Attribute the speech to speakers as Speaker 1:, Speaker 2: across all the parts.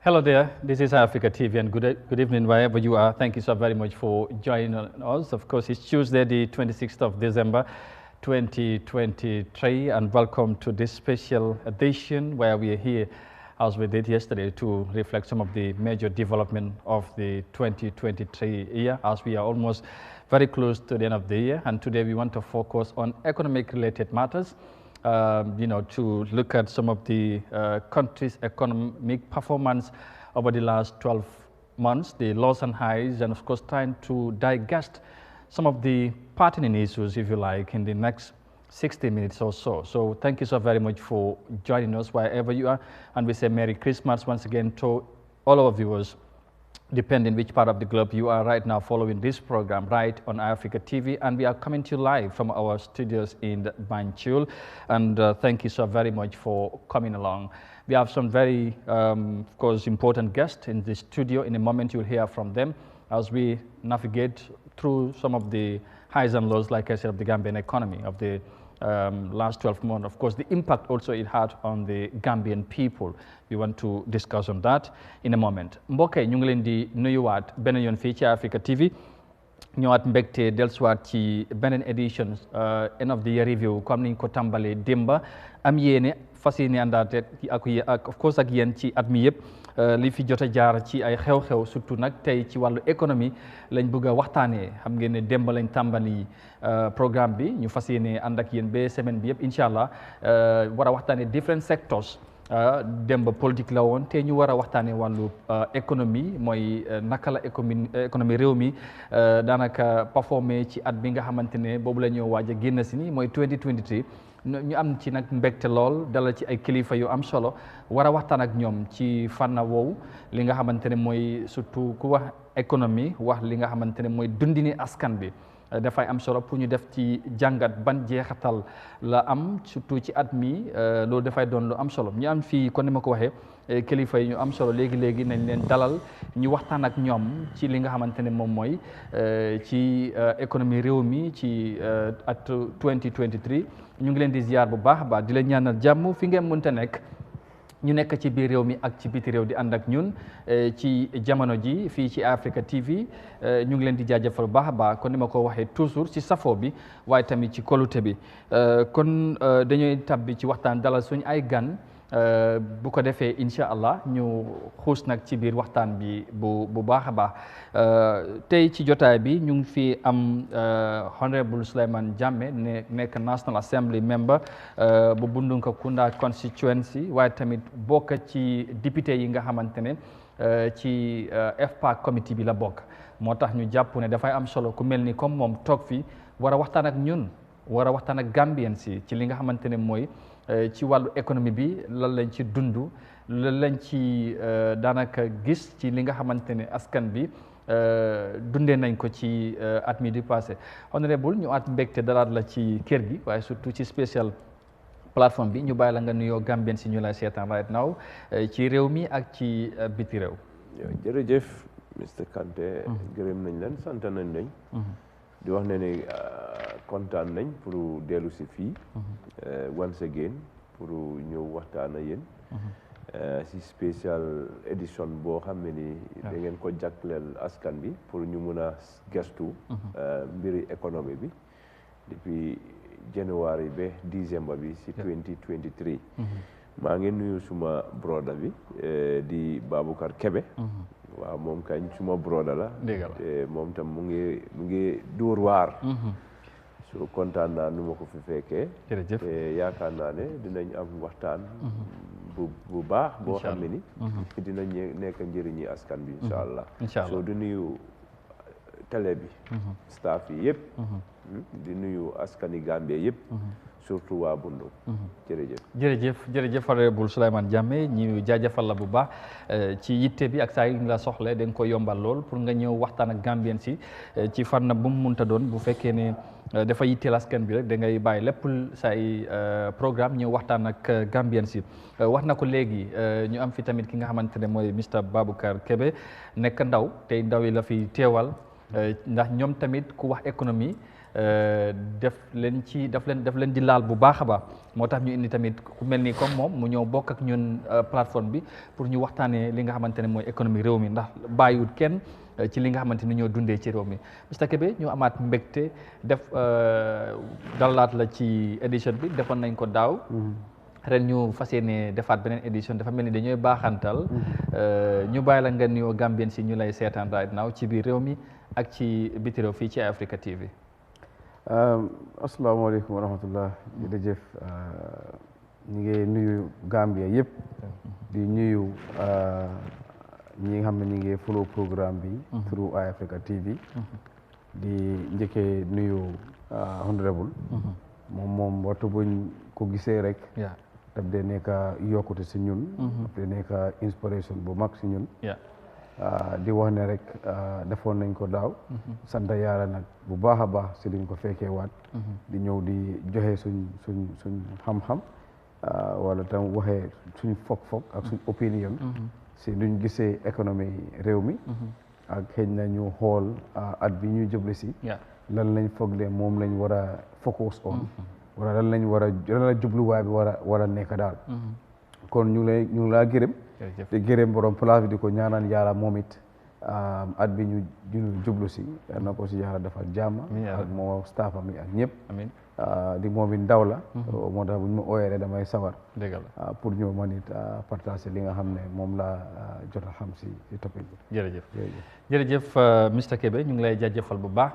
Speaker 1: Hello there, this is Eyeafrica TV and good evening wherever you are. Thank you so very much for joining us. Of course, it's Tuesday, the 26th of December, 2023, and welcome to this special edition where we are here, as we did yesterday, to reflect some of the major development of the 2023 year, as we are almost very close to the end of the year. And today we want to focus on economic-related matters. To look at some of the country's economic performance over the last 12 months, the lows and highs, and of course trying to digest some of the pertinent issues, if you like, in the next 60 minutes or so. So thank you so very much for joining us wherever you are, and we say Merry Christmas once again to all our viewers, depending which part of the globe you are right now following this program right on Eyeafrica TV. And we are coming to you live from our studios in Banjul. And thank you so very much for coming along. We have some very, of course, important guests in the studio. In a moment, you'll hear from them as we navigate through some of the highs and lows, like I said, of the Gambian economy of the last 12 months. Of course, the impact also it had on the Gambian people. We want to discuss on that in a moment. Mbokk yi ñu ngi leen di nuyuwaat beneen yoon fii ci Africa TV ñëwaat mbégte dellusiwaat ci beneen édition end of the year review comme niñ ko tàmbalee démba am yéene fas yéene àndaate ak of course ak yéen ci at mi yëpp li fi jot a jaar ci ay xew-xew surtout nag tey ci wàllu économie lañ bëgg a waxtaanee. Xam ngeen ne démb lañ tàmbali programme bi ñu fas yéene ànd ak yéen ba semaine bi yëpp incha allah war a waxtaanee different sectors. Démb politique la woon te ñu war a waxtaanee wàllu économie mooy naka la économie réew mi daanaka performé ci at bi nga xamante ne boobu la ñoo waaj a génn si ni mooy 2023. ñu am ci nag mbégte lool dalal ci ay kilifa yu am solo war a waxtaan ak ñoom ci fànn woowu li nga xamante ne mooy surtout ku wax économie wax li nga xamante ne mooy dundini askan bi. Dafay am solo pour ñu def ci jàngat ban jeexatal la am surtout ci at mi loolu dafay doon lu am solo ñu am fii kon ni ma ko waxee kilifa yi ñu am solo léegi nañ leen dalal ñu waxtaan ak ñoom ci li nga xamante ne moom mooy ci économie réew mi ci at 2023 ñu ngi leen di ziar bu baax a baax di leen ñaanal jàmm fi ngeen mënta nekk. ñu nekk ci biir réew mi ak ci biti réew di ànd ak ñun ci jamono ji fii ci Africa TV ñu ngi leen di jaajëfal bu baax a baax kon ni ma ko waxee toujours ci safo bi waaye tamit ci kolute bi kon dañuy tabbi ci waxtaan dalal suñu ay gan bu ko defee incha allah ñu xuus nag ci biir waxtaan bi bu baax a baax tey ci jotaay bi ñu ngi fi am honorable Yahya Jammeh nekk National Assembly member bu Bundunkakunda constituency waaye tamit bokk ci député yi nga xamante ne ci FPAC committee bi la bokk moo tax ñu jàpp ne dafay am solo ku mel ni comme moom toog fi war a waxtaan ak ñun war a waxtaan ak Gambians yi ci li nga xamante ne mooy ci wàllu économie bi lan lañ ci dund lan lañ ci daanaka gis ci li nga xamante ne askan bi dundee nañ ko ci at mi di passé. Honorable ñu at mbégte dalaat la ci kër gi waaye surtout ci spécial plateforme bi ñu bàyyi la nga nuyoo Gambien si ñu lay seetaan right now ci réew mi ak ci biti réew.
Speaker 2: jërëjëf Mr Kanté. gërëm nañ leen sant nañ leen. di wax ne ne kontaan nañ pour dellu si fii once again pour ñëw waxtaan ak yéen si spécial édition boo xam ne ni da ngeen ko jagleel askan bi pour ñu mun a gestu mbiri économie bi depuis January ba décembre bi si 2023 maa ngi nuyu suma broda bi di Baboucarr Kebe waaw moom kañ suma broda la te moom tam mu ngi dóor waar so kontaan naa nu ma ko fi fekkee te yaakaar naa ne dinañ am waxtaan bu baax boo xam ne ni dina nekk njëriñi askan bi incha allah so di nuyu télé bi staff yi yëpp di nuyu askani Gambie yëpp surtout waa Bundu.
Speaker 1: jërëjëf honorable Yahya Jammeh ñu jaajëfal la bu baax ci yitte bi ak saa yi nga soxla da nga ko yombal lool pour nga ñëw waxtaan ak Gambien si ci fànn bu mu munta doon bu fekkee ne dafa yitteel askan bi rek da ngay bàyyi lépp say programme ñëw waxtaan ak Gambien si wax na ko léegi ñu am fi tamit ki nga xamante ne mooy Mr Baboucarr Kebe nekk ndaw tey ndaw yi la fi teewal ndax ñoom tamit ku wax économie def leen ci daf leen di laal bu baax a baax moo tax ñu indi tamit ku mel ni comme moom mu ñëw bokk ak ñun plateforme bi pour ñu waxtaanee li nga xamante ne mooy économie réew mi ndax bàyyiwut kenn ci li nga xamante ni ñoo dundee ci réew mi Mr Kébé ñu amaat mbégte def dalalaat la ci édition bi defoon nañ ko daaw ren ñu fas yéene defaat beneen édition dafa mel ni dañooy baaxantal ñu bàyyi la nga nuyoo Gambien si ñu lay seetaan right now ci biir réew mi ak ci biti réew fii ci Eyeafrica TV.
Speaker 3: asalaamaaleykum wa rahmatullah jërëjëf ñu ngi nuyu Gambia yëpp di nuyu ñi nga xam ne ñu ngi follow programme bi through Eyeafrica TV di njëkkee nuyu honorable moom waxtu buñ ko gisee rek daf dee nekk yokkute si ñun daf dee nekk inspiration bu mag si ñun di wax ne rek defoon nañ ko daaw sant yàlla nag bu baax a baax si liñ ko fekkee waat di ñëw di joxe suñ xam-xam wala tam waxee suñ foog ak suñ opinion si luñ gisee économie réew mi ak xëy na ñu xool at bi ñu jubli si lan lañ foog de moom lañ war a focus on wala lan lañ war a lan la jubluwaay bi war a nekk daal kon ñu ngi laa gërëm te gërëm borom place bi di ko ñaanal yàlla moom it at bi ñu jublu si na ko si yàlla defal jàmm ak moo staff am ak ñëpp di moom it ndaw la moo tax bu ñu ma ooyee damay sawar pour ñëw man it partager li nga xam ne moom laa jot a xam si topic bi
Speaker 1: jërëjëf Mr Kébé ñu ngi lay jaajëfal bu baax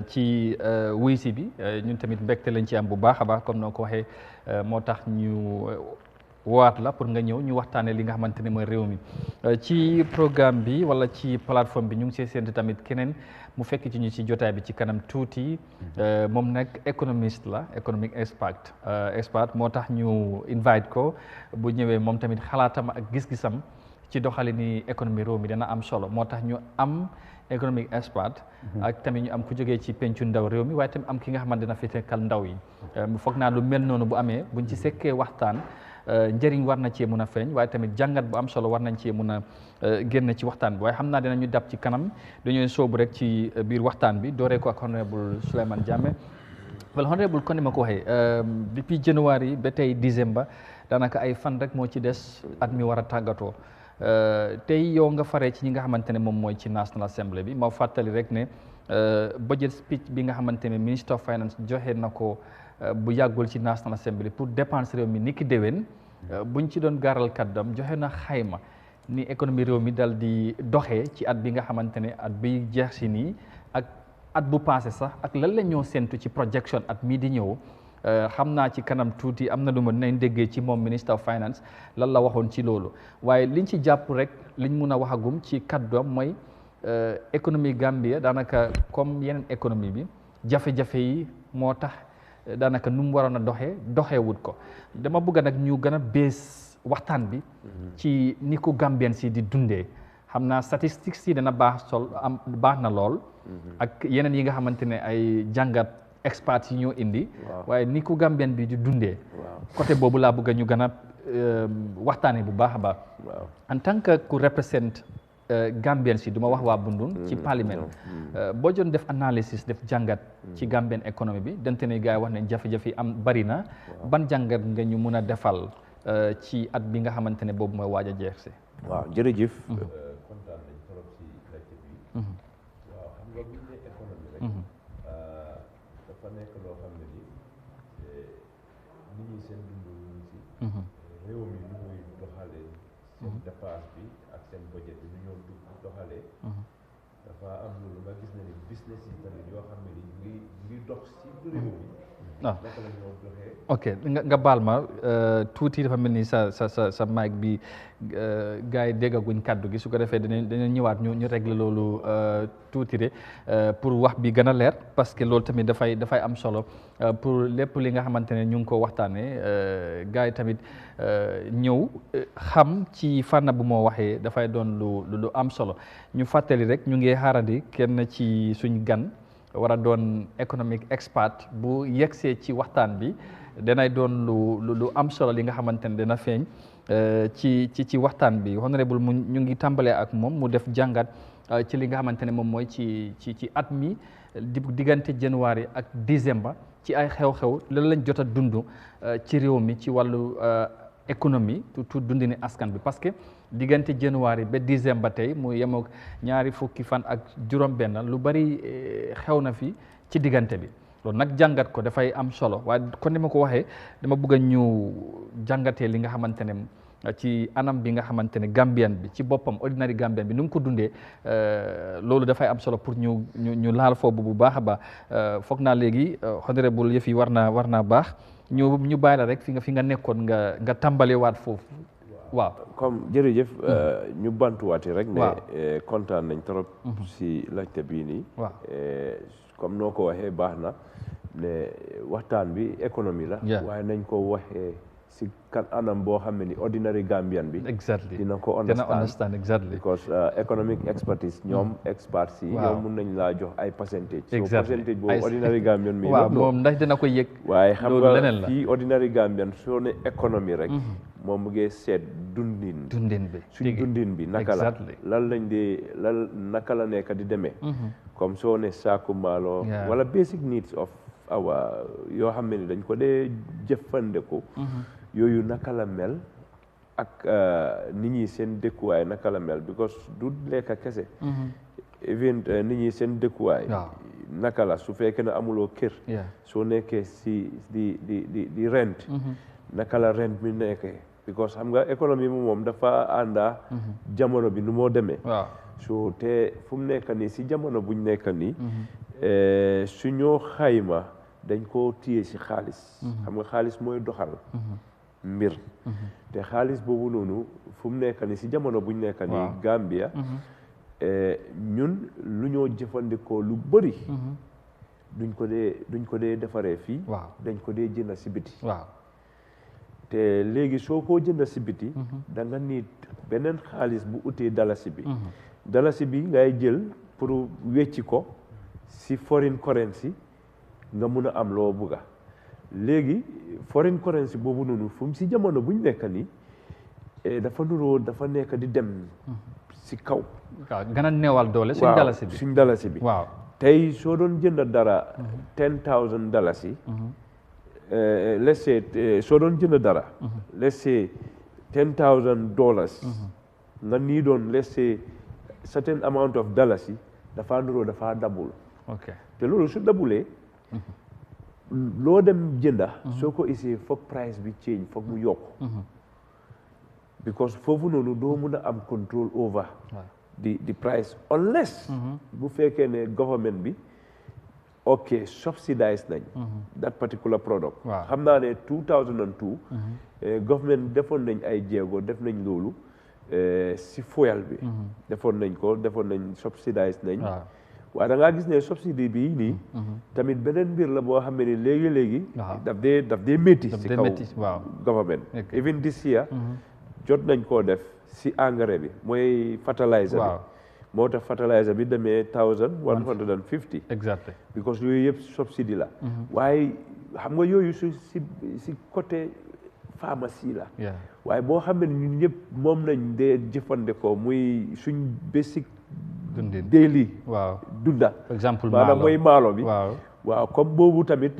Speaker 1: ci wuy si bi ñun tamit mbégte lañ ci am bu baax a baax comme noo ko waxee moo tax ñu waat la pour nga ñëw ñu waxtaanee li nga xamante ne mooy réew mi ci programme bi wala ci plateforme bi ñu ngi see séntu tamit keneen mu fekk ci ñu ci jotaay bi ci kanam tuuti moom nag économiste la économic expert moo tax ñu invite ko bu ñëwee moom tamit xalaatam ak gis-gisam ci doxalini économie réew mi dana am solo moo tax ñu am economic expert ak tamit ñu am ku jógee ci pencu ndaw réew mi waaye tamit am ki nga xamante dina fi tekkal ndaw yi foog naa lu mel noonu bu amee buñ ci sekkee waxtaan njëriñ war na cee mun a feeñ waaye tamit jàngat bu am solo war nañ cee mun a génn ci waxtaan bi waaye xam naa dinañu dab ci kanam dañooy soobu rek ci biir waxtaan bi dooree ko ak honorable Souleymane Jammeh well honorable kon ni ma ko waxee depuis January ba tey December daanaka ay fan rek moo ci des at mi war a tàggatoo tey yow nga faree ci ñi nga xamante ne moom mooy ci National Assembly bi ma fàttali rek ne budget speech bi nga xamante ne Minister of Finance joxe na ko bu yàggul ci National Assembly pour dépense réew mi ni ki déwén buñ ci doon gaaral kàddam joxe na xayma ni économie réew mi dal di doxee ci at bi nga xamante ne at bi jeex si nii ak at bu passé sax ak lan la ñoo séntu ci projection at mii di ñëw xam naa ci kanam tuuti am na lu ma dinañ déggee ci moom Minister of Finance lan la waxoon ci loolu waaye liñ ci jàpp rek liñ mun a waxagum ci kàddoom mooy économie Gambia daanaka comme yeneen économie bi jafe-jafe yi moo tax daanaka nu mu waroon a doxeewut ko dama bëgg nag ñu gën a bees waxtaan bi ci ni ko Gambien si di dundee xam naa statistiques yi dana baax na lool ak yeneen yi nga xamante ne ay jàngat experts yi ñoo indi waaye ni ko Gambien bi di dundee côté boobu laa bëgg ñu gën a waxtaanee bu baax a baax en tant que ku représente Gambien si du ma wax waa Bundun ci parlement boo doon def analysis def jàngat ci Gambien économie bi dante ne gars yi wax ne jafe-jafe yi am bari na ban jàngat nga ñu mun a defal ci at bi nga xamante ne boobu mooy waaj a jeex si
Speaker 2: waaw jërëjëf kontaan nañ trop si laajte bi waaw xam nga bu ñu nee économie rek dafa nekk loo xam ne ni nit ñi seen dund ñu si réew mi ñu muy doxalee seen dépense bi ak seen budget bi ñu ñoom doxalee dafa am loolu nga gis ne ni business yi tamit yoo xam ne ni ngi dox si réew mi naka la ñoo doxee
Speaker 1: ok nga baal ma tuuti dafa mel ni sa mic bi gars yi déggaguñ kàddu gi su ko defee dinañ ñëwaat ñu régler loolu tuuti de pour wax bi gën a leer parce que loolu tamit dafay am solo pour lépp li nga xamante ne ñu ngi ko waxtaanee gars yi tamit ñëw xam ci fànn bu moo waxee dafay doon lu am solo ñu fàttali rek ñu ngi xaarandi kenn ci suñ gan war a doon economic expert bu yegsee ci waxtaan bi danay doon lu am solo li nga xamante ne dana feeñ ci waxtaan bi honorable ñu ngi tàmbalee ak moom mu def jàngat ci li nga xamante ne moom mooy ci at mi diggante janvier ak décembre ci ay xew-xew lan lañ jot a dund ci réew mi ci wàllu économie tout dundini askan bi parce que diggante janvier ba décembre tey mu yem ak ñaari fukki fan ak juróom-benn lu bari xew na fi ci diggante bi loolu nag jàngat ko dafay am solo waaye kon ni ma ko waxee dama bëgg a ñu jàngatee li nga xamante ne ci anam bi nga xamante ne Gambian bi ci boppam ordinary Gambian bi nu mu ko dundee loolu dafay am solo pour ñu laal foofu bu baax a baax foog naa léegi honorable yëf yi war naa baax ñu bàyyi la rek fi nga nekkoon nga tàmbalewaat foofu waaw.
Speaker 2: comme jërëjëf ñu bantuwaati rek. ne kontaan nañ trop. si laajte bii nii.
Speaker 1: waaw
Speaker 2: comme noo ko waxee baax na ne waxtaan bi économie la. waaye nañ ko waxee si kan anam boo xam ne ni ordinary Gambian bi.
Speaker 1: exactly
Speaker 2: dina ko
Speaker 1: understand exactly.
Speaker 2: because economic expertise ñoom experts yi. ñoom mun nañ laa jox ay percentage. so percentage boobu ordinary Gambian mi.
Speaker 1: waaw moom ndax dina ko yëg.
Speaker 2: waaye xam nga fii ordinary Gambian soo ne économie rek. moom mu ngi seet dundin bi suñ dundin bi naka la lan lañ naka la nekk di demee. comme soo ne saaku maalo wala basic needs of our yoo xam ne ni dañ ko dee jëfandiku. yooyu naka la mel ak nit ñi seen dëkkuwaay naka la mel because du lekka kese. even nit ñi seen dëkkuwaay. naka la su fekkee ne amuloo kër. soo nekkee si di rent. naka la rent mi nekkee because xam nga économie bi moom dafa ànda jamono bi nu moo demee. so te fu mu nekk nii si jamono buñ nekk nii. su ñoo xayma dañ koo téye si xaalis. xam nga xaalis mooy doxal. mbir te xaalis boobu noonu fu mu nekk nii si jamono buñ nekk nii Gambia ñun lu ñoo jëfandikoo lu bëri duñ ko dee defaree fii dañ ko dee jënd si biti te léegi soo ko jënd si biti da nga nit beneen xaalis bu utee dalasi bi dalasi bi ngay jël pour wecci ko si foreign currency nga mun a am loo bugga léegi foreign currency boobu noonu fu mu si jamono buñ nekk nii dafa nekk di dem si kaw.
Speaker 1: waaw gën a neewal doole suñ dalasi bi
Speaker 2: waaw tey soo doon jënd dara $10,000 let's say soo doon jënd dara let's say $10,000 nga nii doon let's say certain amount of dalasi dafa nuroo dafa double. te loolu su dabulee loo dem jënda soo ko isee foog price bi change foog mu yokku because foofu noonu doo mun a am control over the price unless bu fekkee ne government bi subsidize nañ that particular product. xam naa ne 2002 government defoon nañ ay jéego def nañ loolu si fuel bi defoon nañ subsidize nañ waaye da ngaa gis ne subsidy bi nii tamit beneen mbir la boo xam ne ni léegi daf dee métti si kaw government even this year jot nañ koo def si engrais bi mooy fertilizer bi moo tax fertilizer bi demee $1,150
Speaker 1: exactly
Speaker 2: because yooyu yëpp subsidy la waaye xam nga yooyu si côté pharmacie la waaye boo xam ne ñun ñëpp moom nañ dee jëfandikoo muy suñ basic daily dunda
Speaker 1: exemple
Speaker 2: maanaam mooy maalo bi waaw comme boobu tamit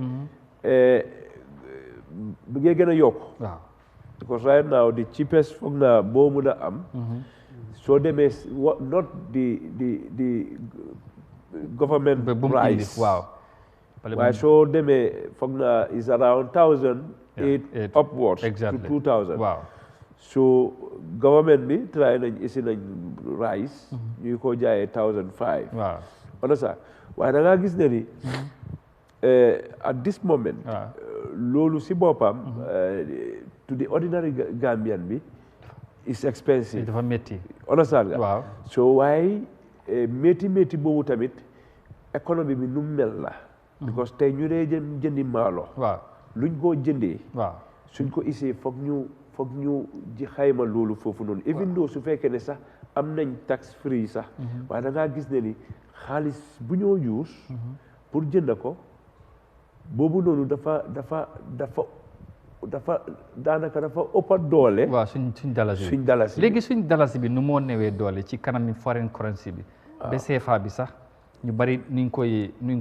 Speaker 2: bu ngee gën a yokku because right now the cheapest foog naa boo mun a am soo demee not the government price waaye soo demee foog naa is around 1,008 upwards to 2,000 so government bi try nañ isi nañ rice ñuy ko jaayee 1,500 on ça waaye da ngaa gis ne ni at this moment loolu si boppam to the ordinary Gambian bi is expensive
Speaker 1: dafa métti
Speaker 2: understand nga so waaye métti boobu tamit économie bi nu mel la because tey ñu dee jëndi maalo luñ koo jëndee suñ ko isee foog ñu ji xayma loolu foofu noonu even though su fekkee ne sax am nañ tax free sax waaye da ngaa gis ne ni xaalis bu ñoo use pour jënd ko boobu noonu dafa daanaka dafa ëppa doole.
Speaker 1: suñ dalasi léegi suñ dalasi bi nu moo newee doole ci kanami foreign currency bi ba CFA bi sax ñu bari nuñ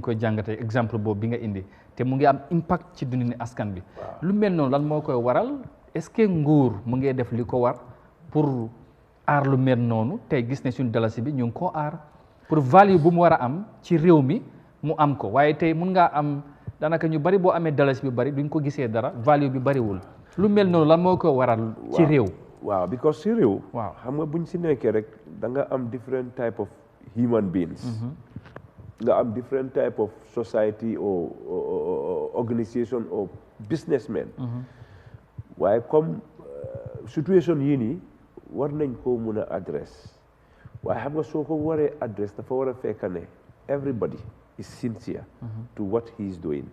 Speaker 1: koy jàngatee exemple boobu bi nga indi te mu ngi am impact ci dundini askan bi lu mel noonu lan moo koy waral est-ce que nguur mu ngi def li ko war pour aar lu mel noonu tey gis ne suñu dalasi bi ñu ngi koo aar pour value bu mu war a am ci réew mi mu am ko waaye tey mun ngaa am daanaka ñu bari boo amee dalasi bi bari duñ ko gisee dara value bi bariwul lu mel noonu lan moo ko waral ci réew
Speaker 2: waaw because ci réew
Speaker 1: waaw
Speaker 2: xam nga buñ si nekkee rek da nga am different type of human beings nga am different type of society or organisation or businessmen waaye comme situation yii nii war nañ ko mun a address waaye xam nga soo ko waree address dafa war a fekk ne everybody is sincere to what he is doing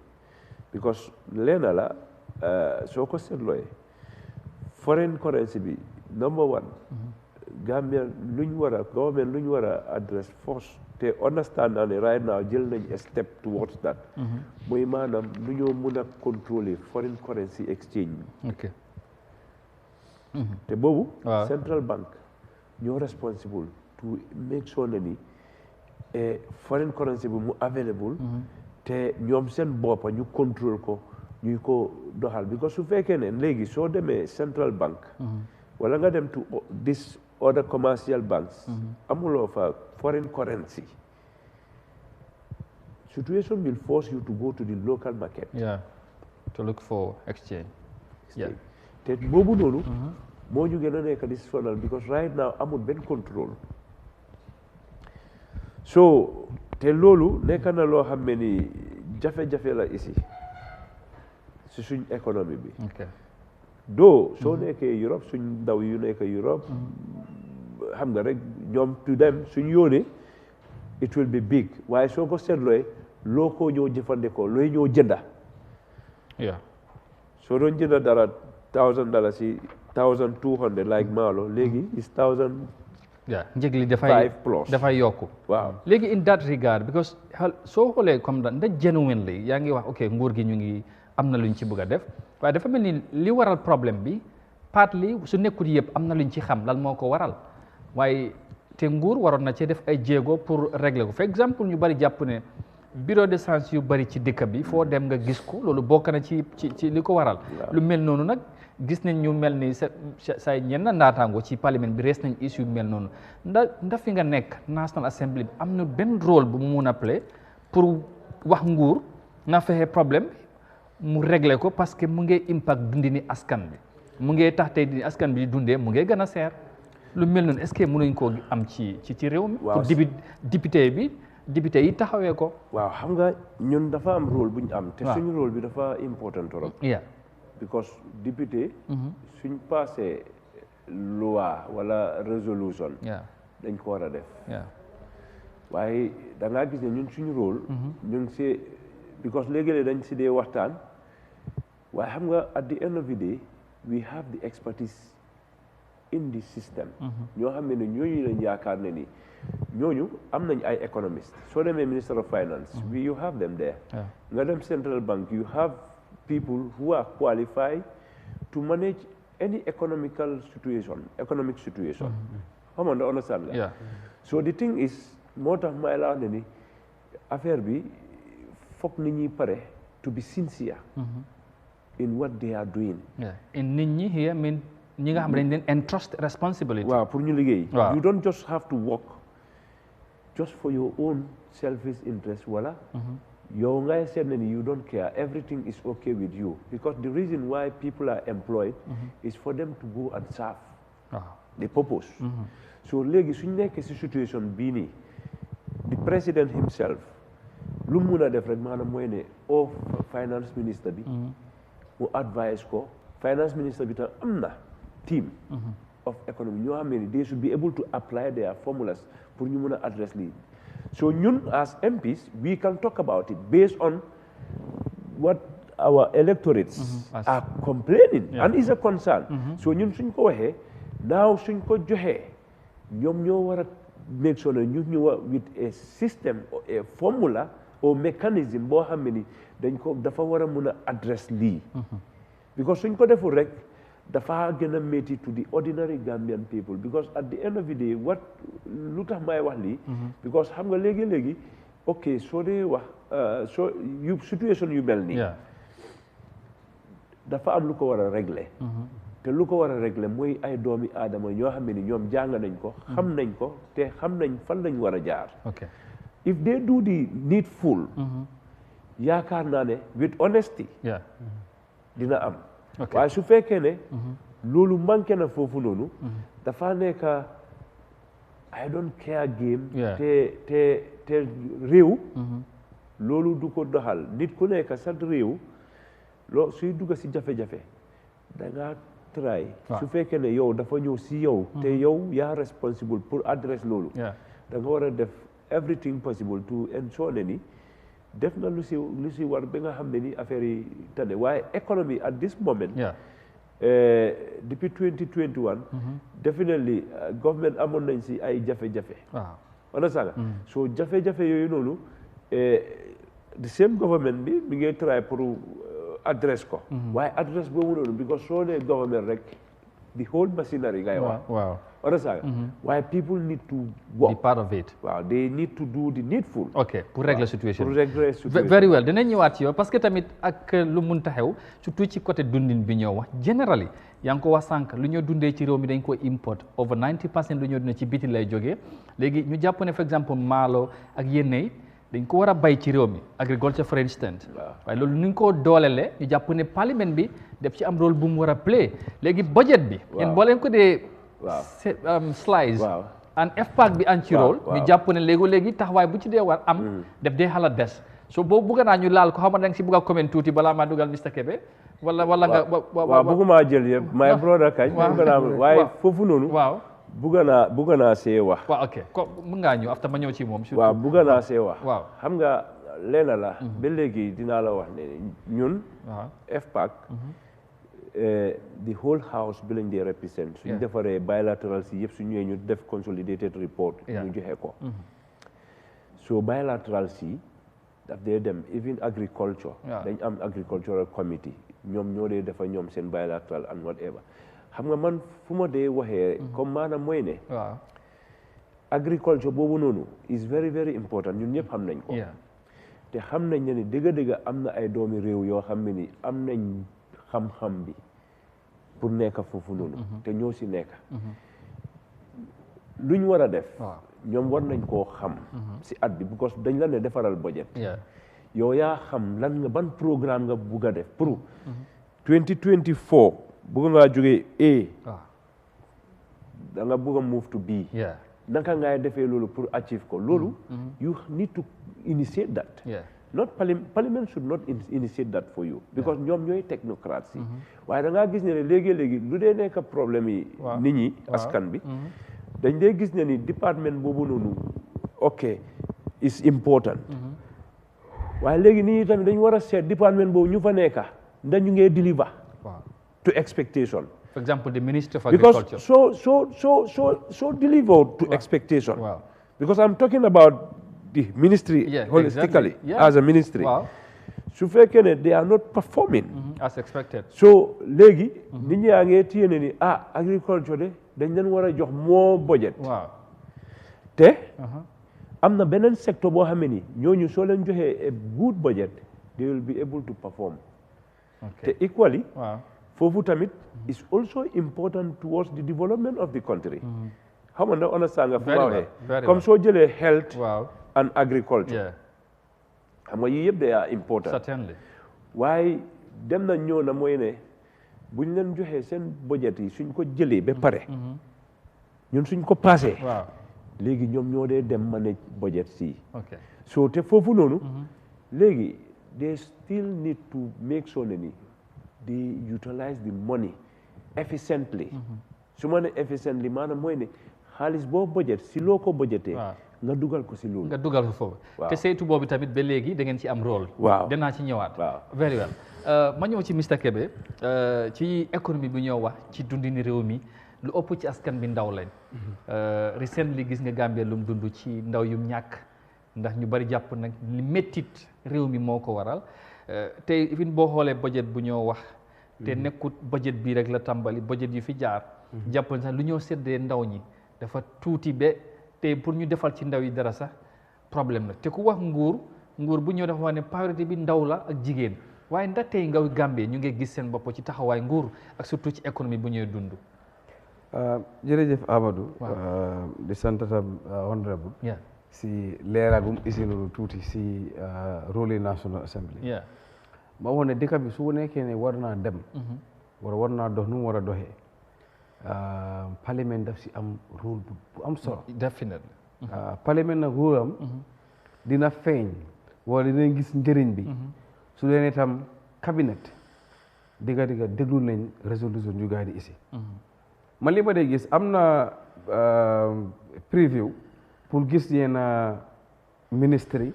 Speaker 2: because leena la soo ko seetlooyee foreign currency bi number one Gambia government luñ war a address first te understand naa ne right now jël nañ a step towards that mooy maanaam lu ñoo mun a contrôler foreign currency exchange bi te boobu central bank ñoo responsible to make sure ne ni foreign currency bi mu available te ñoom seen boppa ñu contrôle ko ñuy ko doxal because su fekkee ne léegi soo demee central bank wala nga dem to this other commercial banks amuloo fa foreign currency situation will force you to go to the local market
Speaker 1: to look for exchange
Speaker 2: te boobu noonu moo ñu gën a nekk di sonal because right now amul benn contrôle so te loolu nekk na loo xam ne ni jafe-jafe la ici si suñ économie bi doo soo nekkee Europe suñ ndaw yu nekk Europe xam nga rek ñoom to dem suñ yónnee it will be big waaye soo ko seetlooy loo ko ñoo jëfandikoo looy ñoo jënda soo doon jënda dara $1,000 si 1,200 like maalo léegi is 1,000
Speaker 1: njëg li
Speaker 2: plus
Speaker 1: dafay yokku
Speaker 2: waaw
Speaker 1: léegi in that regard because soo xoolee comme da ndax genuinely yaa ngi wax ok nguur gi ñu ngi am na luñ ci bëgg a def waaye dafa mel ni li waral problème bi partly su nekkul yëpp am na luñ ci xam lan moo ko waral waaye te nguur waroon na cee def ay jéego pour régler ko for exemple ñu bari jàpp ne bureau de change yu bari ci dëkk bi foo dem nga gis ko loolu bokk na ci li ko waral lu mel noonu nag gis nañ ñu mel ni say ñenn naataango ci parlement bi rees nañ issue yu mel noonu ndax fi nga nekk National Assembly bi am na benn rôle bu mu mun a play pour wax nguur na fexe problème mu régler ko parce que mu ngi impact dundini askan bi mu ngi tax tey di askan bi di dundee mu ngi gën a seer lu mel noonu est-ce que mënuñ koo am ci réew mi pour député yi taxawee ko
Speaker 2: waaw xam nga ñun dafa am rôle bu ñu am te suñu rôle bi dafa important trop because député suñ passé loi wala résolution dañ ko war a def waaye da ngaa gis ne ñun suñu rôle ñu ngi see because léegi-léeg dañ si dee waxtaan waaye xam nga at the end of the day we have the expertise in the system ñoo xam ne ñooñu lañ yaakaar ne ni ñooñu am nañ ay economist soo demee minister of finance you have them there nga dem central bank you have people who are qualified to manage any economic situation xam nga understand nga so the thing is moo tax may la wax ne ni affaire bi foog nit ñi pare to be sincere in what they are doing
Speaker 1: in nit ñi here mean ñi nga xam ne dañ leen entrust responsibility
Speaker 2: waaw pour ñu liggéey you don't just have to work just for your own selfish interest wala yow ngay seet ne ni you don't care everything is okay with you because the reason why people are employed is for them to go and serve the purpose so léegi suñ nekkee si situation bii nii the president himself lu mu mun a def rek maanaam mooy ne finance minister bi mu advise ko finance minister bi tam am na team of economy ñoo xam ne they should be able to apply their formulas pour ñu mun a address lii so ñun as MPs we can talk about it based on what our electorates are complaining and is a concern so ñun suñ ko waxee naaw suñ ko joxee ñoom ñoo war a make sure ne ñu with a system or a formula or mechanism boo xam ne ni dañ ko dafa war a mun a address lii because suñ ko deful rek dafa gën a métti to the ordinary Gambian people because at the end of the day lu tax may wax lii because xam nga léegi-léegi ok soo dee wax situation yu mel nii dafa am lu ko war a régler te lu ko war a régler mooy ay doomi aadama ñoo xam ne ni ñoom jàng nañ ko xam nañ ko te xam nañ fan lañ war a jaar if they do the needful yaakaar naa ne with honesty dina am waaye su fekkee ne loolu manqué na foofu noonu dafa nekk I don't care game te réew loolu du ko doxal nit ku nekk sa réew loo suy dugg si jafe-jafe da nga try su fekkee ne yow dafa ñëw si yow te yow yaa responsible pour address loolu da nga war a def everything possible to ensure ne ni def na lu si war ba nga xam ne ni affaire yi tane waaye economy at this moment depuis 2021 definitely government amoon nañ si ay jafe-jafe wala saga so jafe-jafe yooyu noonu the same government bi mi ngi try pour address ko waaye address boobu noonu because soo nee government rek the whole machinery ngay wax wala saga waaye people need to work
Speaker 1: be part of it
Speaker 2: waaw they need to do the needful
Speaker 1: pour régler situation
Speaker 2: very
Speaker 1: well dinañ ñëwaat ci yow parce que tamit ak lu mun taxew surtout ci côté dundin bi ñëw wax generally yaa ngi ko wax sànq lu ñoo dundee ci réew mi dañ ko import over 90% lu ñoo dundee ci biti lay jógee léegi ñu jàpp ne for exemple maalo ak yénney dañ ko war a bay ci réew mi agriculture for instance waaye loolu ni ñu ko doolele ñu jàpp ne parlement bi def ci am rôle bu mu war a play léegi budget bi yéen boo leen ko dee slice an FPAC bi an ci rôle ñu jàpp ne léegi taxawaay bu ci dee war am def dee xala des so boobu bëgg naa ñu laal ko xam nga da nga si bëgg a comment tuuti balaa maa dugal Mr Kebe wala nga
Speaker 2: waaw bëgguma jël yëpp my brother kañ bëgg naa waaye foofu noonu bëgg naa see wax
Speaker 1: waaw ok ko mën ngaa ñëw after ma ñëw ci moom
Speaker 2: waaw bëgg naa see wax xam nga leena la ba léegi dinaa la wax ne ñun FPAC the whole house bi lañ dee represent suñ defaree bilateral si yëpp su ñëwee ñu def consolidated report ñu joxe ko so bilateral si daf dee dem even agriculture dañ am agricultural committee ñoom ñoo dee defa ñoom seen bilateral and whatever xam nga man fu ma dee waxee comme maanaam mooy ne agriculture boobu noonu is very very important ñun ñëpp xam nañ ko te xam nañ ne ni dëgg-dëgg am na ay doomi réew yoo xam ne ni am nañ xam-xam bi pour nekk foofu noonu te ñoo si nekk luñ war a def ñoom war nañ koo xam si at bi because dañ la ne defaral budget yow yaa xam lan nga ban programme nga bugg a def pour 2024 bugg ngaa jógee A da nga bugg a move to B naka ngay defee loolu pour achieve ko loolu you need to initiate that not parliament should not initiate that for you because ñoom ñooy technocrates yi waaye da ngaa gis ne léegi-léegi lu dee nekk problème yi nit ñi askan bi dañ dee gis ne ni département boobu noonu ok is important waaye léegi nit ñi tamit dañu war a seet département boobu ñu fa nekka ndax ñu ngee deliver to expectation.
Speaker 1: For example, the Minister of Agriculture.
Speaker 2: Because so deliver to expectation. Because I'm talking about the ministry holistically as a ministry. su fekkee ne they are not performing
Speaker 1: as expected.
Speaker 2: So léegi nit ñi yaa ngi téye ne ni agriculture de dañ leen war a jox more budget. te am na beneen secteur boo xam ne ni ñooñu soo leen joxee a good budget they will be able to perform. te equally foofu tamit is also important towards the development of the country. xam nga understand nga fu ma waxee comme soo jëlee health and agriculture. xam nga yii yëpp they are important.
Speaker 1: Certainly.
Speaker 2: waaye dem na ñëw na mooy ne buñ leen joxee seen budget yi suñ ko jëlee ba pare ñun suñ ko passé léegi ñoom ñoo dee dem manage budget si so te foofu noonu léegi they still need to make sure ne ni they utilize the money efficiently su ma ne efficiently maanaam mooy ne xaalis boo budget si loo ko budgetee nga dugal ko si loolu.
Speaker 1: nga dugal ko foofu. te saytu boobu tamit ba léegi da ngeen ci am rôle. danaa ci ñëwaat. very well ma ñëw ci Mr Kebe ci économie bi ñëw wax ci dundini réew mi lu ëpp ci askan bi ndaw lañ. recently gis nga Gambia lu mu dund ci ndaw yum ñàkk ndax ñu bari jàpp nag li méttit réew mi moo ko waral te even boo xoolee budget bu ñoo wax. te nekkut budget bii rek la tàmbali budget yu fi jaar. jàpp sax lu ñoo séddee ndaw ñi dafa tuuti ba. te pour ñu defal ci ndaw yi dara sax problème la te ku wax nguur bu ñëw dafa wax ne priorité bi ndaw la ak jigéen waaye ndax tey nga Gambie ñu ngi gis seen bopp ci taxawaay nguur ak surtout ci économie bu ñuy dund.
Speaker 3: jërëjëf Amadou. di sant tam honorable si leeral bu mu isi loolu tuuti si rôle National Assembly. ma wax ne dëkk bi su nekkee ne war naa dem. war naa dox nu mu war a doxee. parlement daf si am rôle bu am solo.
Speaker 1: definitely.
Speaker 3: parlement nag rôle am. dina feeñ wala dina gis njëriñ bi. su dee itam cabinet digga déglu nañ résolution yu gaa yi di isi. man li ma dee gis am na preview pour gis yenn ministry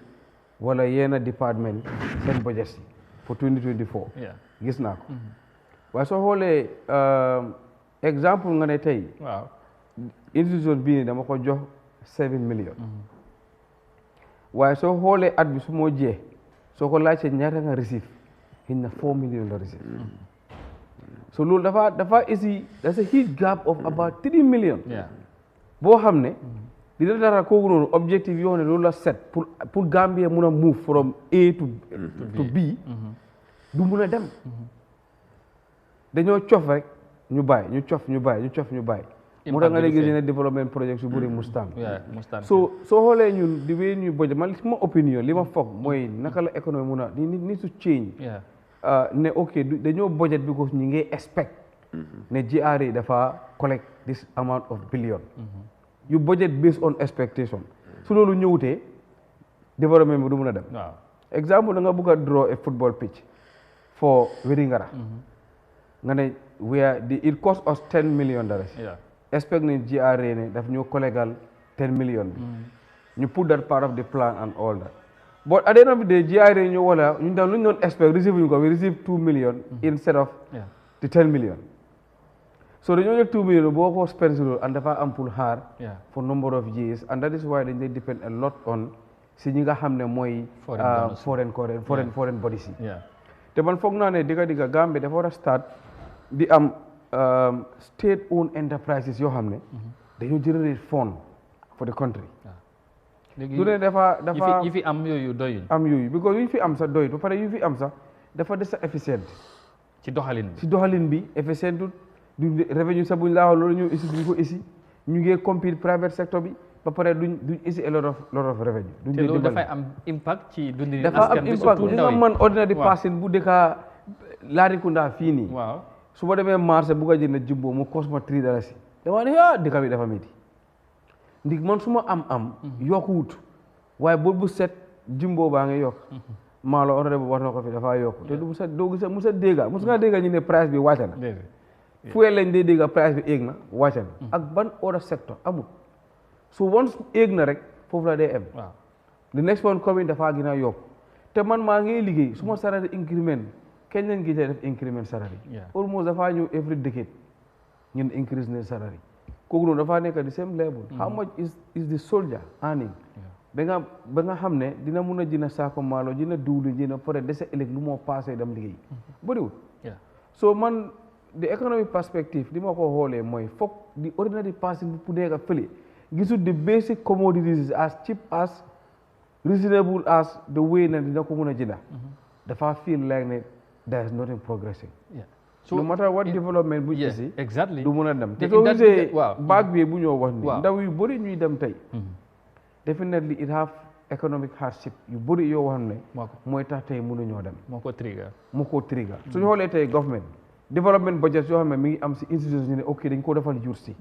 Speaker 3: wala yenn département seen budget si pour 2024. gis naa ko. waaye soo xoolee exemple nga ne tey.
Speaker 1: waaw
Speaker 3: institution bii nii dama ko jox 7 millions. waaye soo xoolee at bi su moo jee soo ko laajtee ñaata nga receive xëy na 4 millions la receive. so loolu dafa isi that's a huge gap of about 3 millions. boo xam ne dina dara kooku noonu objectif yoo xam ne loolu la set pour Gambia mun a move from A to B. du mun a dem. dañoo cof rek ñu bàyyi ñu cof ñu bàyyi. moo tax nga ne gis ne développement project su bëri mustaan. soo xoolee ñun di wéy ñuy budget man sama opinion li ma foog mooy naka la économie mun a ni su change. ne ok dañoo budget because ñu ngi expect ne GRA dafa collect this amount of billion. you budget based on expectation. su loolu ñëwutee développement bi du mun a dem. exemple da nga bëgg a draw a football pitch for Wellingara. nga ne it cost us $10 million. expect ne GRA ne daf ñoo collectal 10 million bi. ñu put that part of the plan and all that. but at the end of the day GRA ñu wala ñu daan lu ñu doon expect receive ñu ko we receive 2 million instead of the 10 million. so dañoo jël 2 million boo ko spend loolu and dafa am pour xaar for number of years and that is why dañ depend a lot on si ñi nga xam ne mooy foreign bodies yi. te man foog naa ne digga Gambie dafa war a start di am state owned enterprises yoo xam ne dañoo generate fund for the country. du ne dafa
Speaker 1: yi fi am yooyu doyul.
Speaker 3: because yu fi am sax doyul ba pare yu fi am sax dafa des efficient.
Speaker 1: ci doxalin bi efficient du revenu sax buñ laaxal loolu ñu isi duñ ko isi ñu ngi compete private sector bi ba pare duñ isi a lot of revenue. te loolu dafay am impact ci dundin
Speaker 3: dafa am impact li nga man ordinary person bu dëkka Latrikunda fii nii. su ma demee marché bugg a jënd jumbo mu cost ma $3 dama ne dëkk bi dafa métti ndig man su ma am yokkuwut waaye bu set jumbo baa ngi yokk maalo honorable wax na ko fi dafa yokk te du doo gis musa dégga ñu ne price bi wàcc na fuel lañ dee dégga price bi éeg na wàcc na ak ban other sector amul so once éeg na rek foofu la dee em the next one coming dafa gën a yokk te man maa ngi liggéey su ma salary increment kenn leen gisee def increment salary almost dafa ñëw every decade ñun increase ne salary kooku noonu dafa nekk the same level. how much is the soldier earning ba nga xam ne dina mun a jënd saako maalo jënd diwlin jënd pare dese ëllëg lu moo passé dem liggéey bëriwul. so man the economic perspective li ma ko xoolee mooy foog the ordinary person bu nekk fële gisul the basic commodities as cheap as reasonable as the way na dina ko mun a jënd dafa feel like ne there is nothing progressing. So no matter what development bu isi du mun a dem te soo gisee baag bi bu ñoo wax ni ndaw yu bëri ñuy dem tey definitely it have economic hardship yu bëri yoo wax ne mooy tax tey mënu ñoo dem moo ko trigger suñu xoolee tey government development budget yoo xam ne mi ngi am si institutions yi ne ok dañ ko defal jur si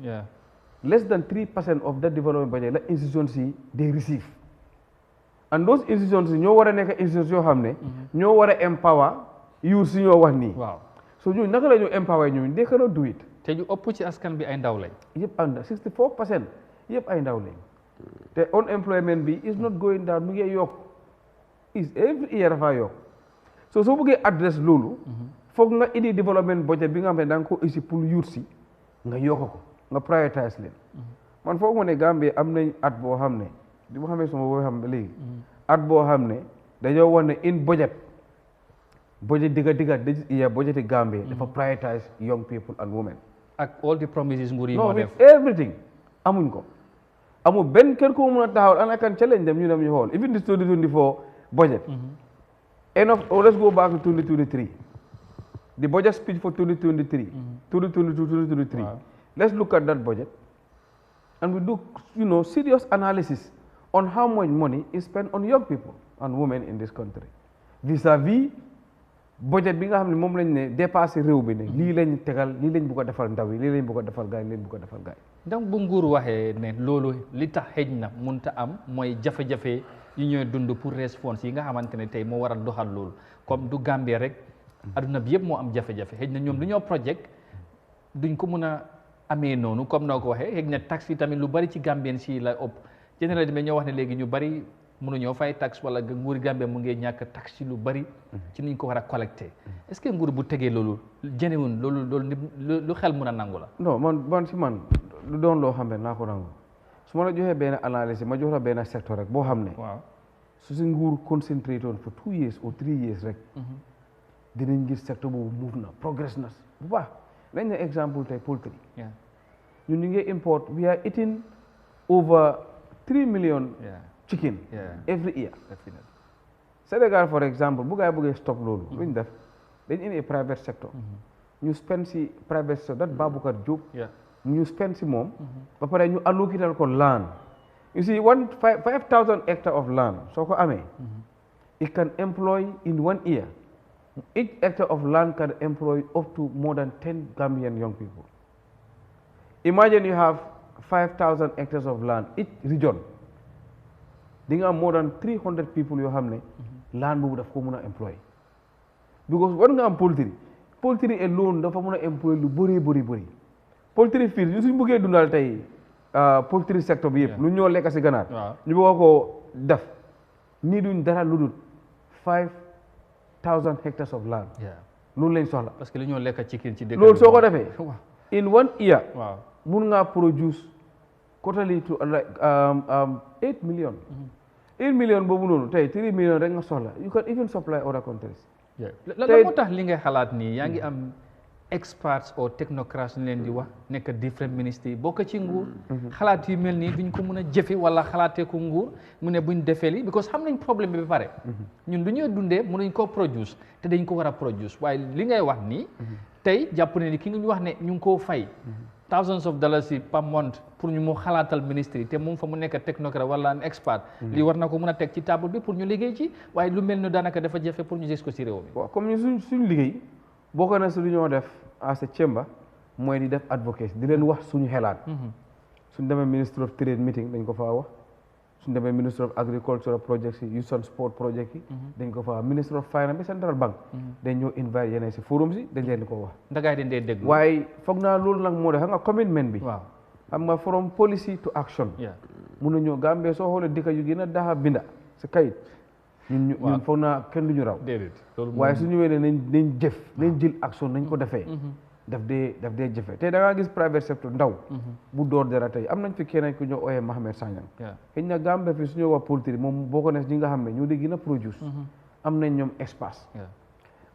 Speaker 3: less than 3% of that development budget la institutions yi they receive and those institutions yi ñoo war a nekk institutions yoo xam ne ñoo war a empower yu si ñoo wax nii so ñun naka la ñu empower ñun they cannot do it.
Speaker 1: te ñu ëpp ci askan bi ay ndaw lañ.
Speaker 3: yëpp ànd 64% yëpp ay ndaw lañ. te unemployment bi is not going down mu ngi yokk is every year dafa yokk so soo bëggee address loolu. foog nga indi development budget bi nga xam ne da nga ko isi pour youth si nga yokk ko nga prioritize leen. man foog ma ne Gambie am nañ at boo xam ne li ma xamee sama boo xam ne léegi. at boo xam ne dañoo wax ne in budget digga budget Gambia dafa prioritize young people and women.
Speaker 1: ak all the promises nguur yi
Speaker 3: moo def everything amuñ ko amul benn kenn ko mën a taxawal and I can challenge them ñu dem ñu xool even this 2024 budget enough let's go back to 2023 the budget speech for 2023 2022-2023 let's look at that budget and we do serious analysis on how much money is spent on young people and women in this country vis-à-vis budget bi nga xam ne moom lañ ne dépassé réew bi ne lii lañ tegal lii lañ bëgg a defal ndaw yi lii lañ bëgg a defal gaay lii lañ bëgg a defal gaay
Speaker 1: donc bu nguur waxee ne loolu li tax xëj na munta am mooy jafe-jafe yi ñooy dund pour response yi nga xamante ne tey moo war a doxal loolu comme du Gambia rek adduna bi yëpp moo am jafe-jafe xëj na ñoom lu ñoo project duñ ko mun a amee noonu comme noo ko waxee xëj na taxe yi tamit lu bari ci Gambien si la ëpp général mais ñoo wax ne léegi ñu bari mënuñoo fay taxe wala nguuri Gambia mu ngi ñàkk taxe ci lu bari ci niñ ko war a collecté est-ce que nguur bu tegee loolu jenewun loolu lu xel mun a nangu la
Speaker 3: non man si man lu doon loo xam ne naa ko nangu su ma la joxee benn analyse ma jox la benn secteur rek boo xam ne
Speaker 1: waaw
Speaker 3: su si nguur concentré woon for 2 years or 3 years rek dinañ gis secteur boobu move na progress na bu baax lañ ne exemple tey poultry ñun ñu ngi import we are eating over 3 million chicken every year Sénégal for example bu gaa yi bëggee stop loolu lu ñu def dañ indi private sector ñu spend si private sector dat Baboucarr Diop ñu spend si moom ba pare ñu allocatal ko land you see 5,000 hectares of land soo ko amee it can employ in 1 year each hectare of land can employ up to more than 10 Gambian young people imagine you have 5,000 hectares of land each region di nga am more than 300 people yoo xam ne land boobu daf ko mun a employ because war nga am poultry alone dafa mun a employ lu bëri poultry fii ñu suñ bëggee dundal tey poultry sector bi yëpp lu ñoo lekk si ganaar ñu bëgg ko def nii duñ dara lu dul 5,000 hectares of land loolu lañ soxla
Speaker 1: parce que li ñoo lekk chicken ci dëkk
Speaker 3: loolu soo ko defee in 1 year mun ngaa produce quarterly to like 8 million 8 million boobu noonu tey 3 million rek nga soxla you can even supply other countries
Speaker 1: la moo tax li ngay xalaat nii yaa ngi am experts ou technocrates ñu leen di wax nekk different ministres yi bokk ci nguur xalaat yu mel nii duñ ko mun a jëfe wala xalaatee ko nguur mu ne buñ defee li because xam nañ problème bi ba pare ñun lu ñuy dundee mënuñ koo produce te dañ ko war a produce waaye li ngay wax nii tey jàpp ne ni ki ñu wax ne ñu ngi koo fay thousands of dollars per month pour ñu mu xalaatal ministre yi te moom fa mu nekk technocrate wala un expert lii war na ko mun a teg ci table bi pour ñu liggéey ci waaye lu mel ni daanaka dafa jafe pour ñu gis ko ci réew mi
Speaker 3: waaw comme ñu suñ liggéey bokk na si lu ñoo def à ce chamber mooy di def advocacy di leen wax suñu xelaat suñ demee ministre of trade meeting dañ ko faa wax suñ demee ministre of agricultural projects yi youth and sport project yi dañ ko faa wax ministre of finance bi central bank dañ ñoo invite yeneen si forum si dañ leen ko wax
Speaker 1: ndagaay dañ dee déglu
Speaker 3: waaye foog naa loolu nag moo def xam nga commitment bi
Speaker 1: waaw
Speaker 3: xam nga from policy to action mun nañoo Gambie soo xoolee dëkk yu gën a daxa binda si kayit ñun foog naa kenn du ñu raw waaye su ñëwee ne nañ jëf nañ jël action nañ ko defee daf dee jëfe te da ngaa gis private sector ndaw bu door dara tey am nañ fi keneen ku ñoo ooyee Mohamed Sanyang xëy na Gambie fi su ñoo wax poultry moom boo ko ne ñi nga xam ne ñoo di gën a produce am nañ ñoom espace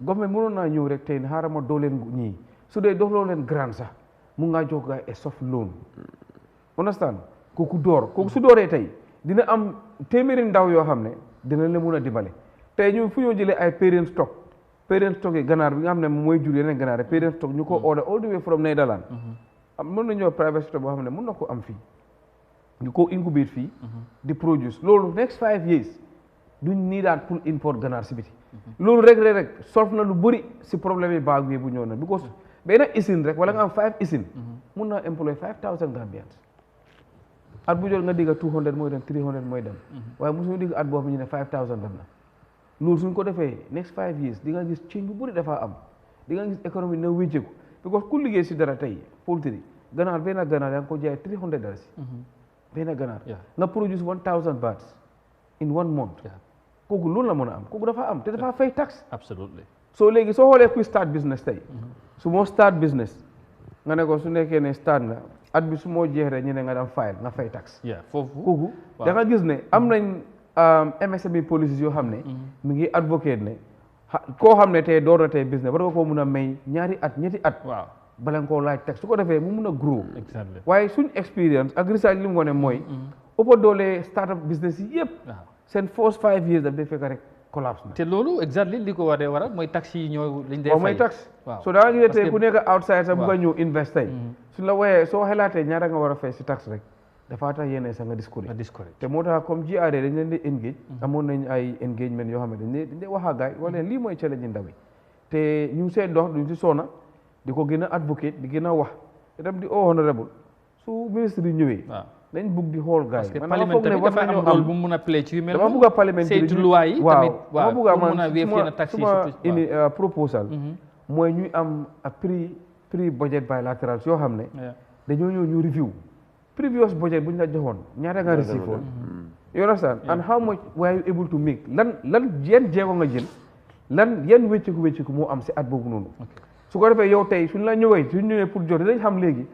Speaker 3: government mënoon naa ñëw rek tey ne xaaral ma doo leen ñii su dee doxloo leen grant sax mun ngaa jox gaay a soft loan understand kooku su dooree tey dina am téeméeri ndaw yoo xam ne dina leen mun a dimbale tey ñu fu ñoo jëlee ay parent stock yi ganaar bi nga xam ne mooy jur yeneen ganaar parent stock ñu ko order all the way from Netherlands mën nañoo private sector boo xam ne mën na ko am fii ñu ko incubate fii di produce loolu next 5 years duñ nii daan pour import ganaar si biti loolu rek solve na lu bëri si problème yi baag bi bu ñëw na because benn usine rek wala nga am 5 usine mun naa employ 5,000 Gambians at bu jot nga digga 200 mooy dem 300 mooy dem waaye mosuñu digg at boo xam ne ñu ne 5,000 dem na loolu suñ ko defee next 5 years di nga gis change bu bëri dafa am di nga gis économie na wécceeku because ku liggéey si dara tey poultry ganaar benn ganaar yaa ngi ko jaay $300 benn ganaar nga produce 1,000 bahts in 1 month kooku loolu la mën a am kooku dafa am te dafa fay tax
Speaker 1: absolutely
Speaker 3: soo léegi soo xoolee kuy start business tey su moo start business nga ne ko su nekkee ne start nga at bi su moo jeex rek ñu ne nga dem file nga fay tax
Speaker 1: foofu
Speaker 3: kooku da nga gis ne am nañ MSME policies yoo xam ne mi ngi advocate ne koo xam ne tey door na tey business war nga koo mun a may ñaari at ñetti at bala nga koo laaj tax su ko defee mu mun a grow
Speaker 1: exactly
Speaker 3: waaye suñ expérience ak research li mu wane mooy ëppa doole startup business yi yëpp seen first 5 years daf day fekk rek collapse na
Speaker 1: te loolu exactly li ko war a waral mooy tax yi ñoo liñ dee fay
Speaker 3: mooy tax so da nga gisee tey ku nekk outside sax bugg a ñëw invest tey suñ la wooyee soo xelaatee ñaata nga war a fay si tax rek dafa tax yeneen sax nga discourage te moo tax comme GRA dañ leen di engage amoon nañ ay engagement yoo xam ne dañ dee wax a gaay wala lii mooy challenge ndaw yi te ñu ngi see dox duñ si soona di ko gën a advocate di gën a wax itam di honorable su ministre yi ñëwee nañ bugg di xool gars yi.
Speaker 1: man foog ne war nañoo am rôle bu mun a play ci yu mel
Speaker 3: dama bugg a parlement
Speaker 1: saytu loi yi tamit
Speaker 3: dama bugg a
Speaker 1: man
Speaker 3: suma proposal mooy ñuy am prix budget bilateral yoo xam ne dañoo ñëw ñu review previous budget bu ñu la joxoon ñaata nga receive woon you understand and how much were you able to make lan yan jéego nga jël yan wécciku moo am si at boobu noonu su ko defee yow tey suñ la ñëwee pour jox dinañ xam léegi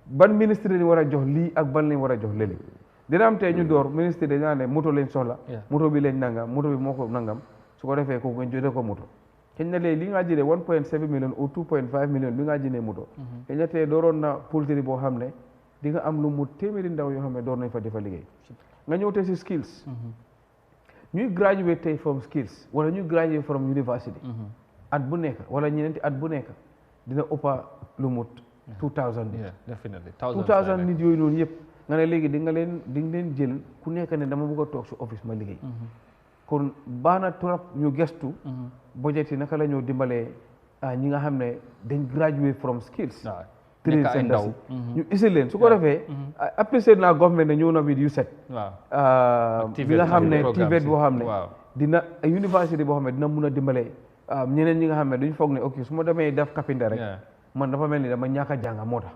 Speaker 3: ban ministre lañ war a jox lii ak ban lañ war a jox léegi dina am tey ñu door ministre dañaa ne moto lañ soxla moto bi lañ nangam moto bi moo ko nangam su ko defee kooku nga jëlee ko moto xëy na léegi li nga jëlee 1.7 million ou 2.5 million bi nga jëlee moto xëy na tey dooroon na poultry boo xam ne di nga am lu mu téeméeri ndaw yoo xam ne door nañ fa defa liggéey nga ñëw tey si skills ñuy graduate tey from skills wala ñuy graduate from university at bu nekk wala ñeneenti at bu nekk dina ëppa lu mut 2000 nit
Speaker 1: definitely
Speaker 3: 2000 nit yooyu noonu yëpp nga ne léegi di nga leen jël ku nekk ne dama bëgg a toog si office ma liggéey kon baax na trop ñu gestu budget yi naka la ñoo dimbalee ñi nga xam ne dañ graduate from skills trade centers ñu isi leen su ko defee apprécié naa government ne ñëw na with USET bi nga xam ne TVET boo xam ne dina université boo xam ne dina mun a dimbalee ñeneen ñi nga xam ne duñ foog ne ok su ma demee def kapinta rek man dafa mel ni dama ñàkk a jàng moo tax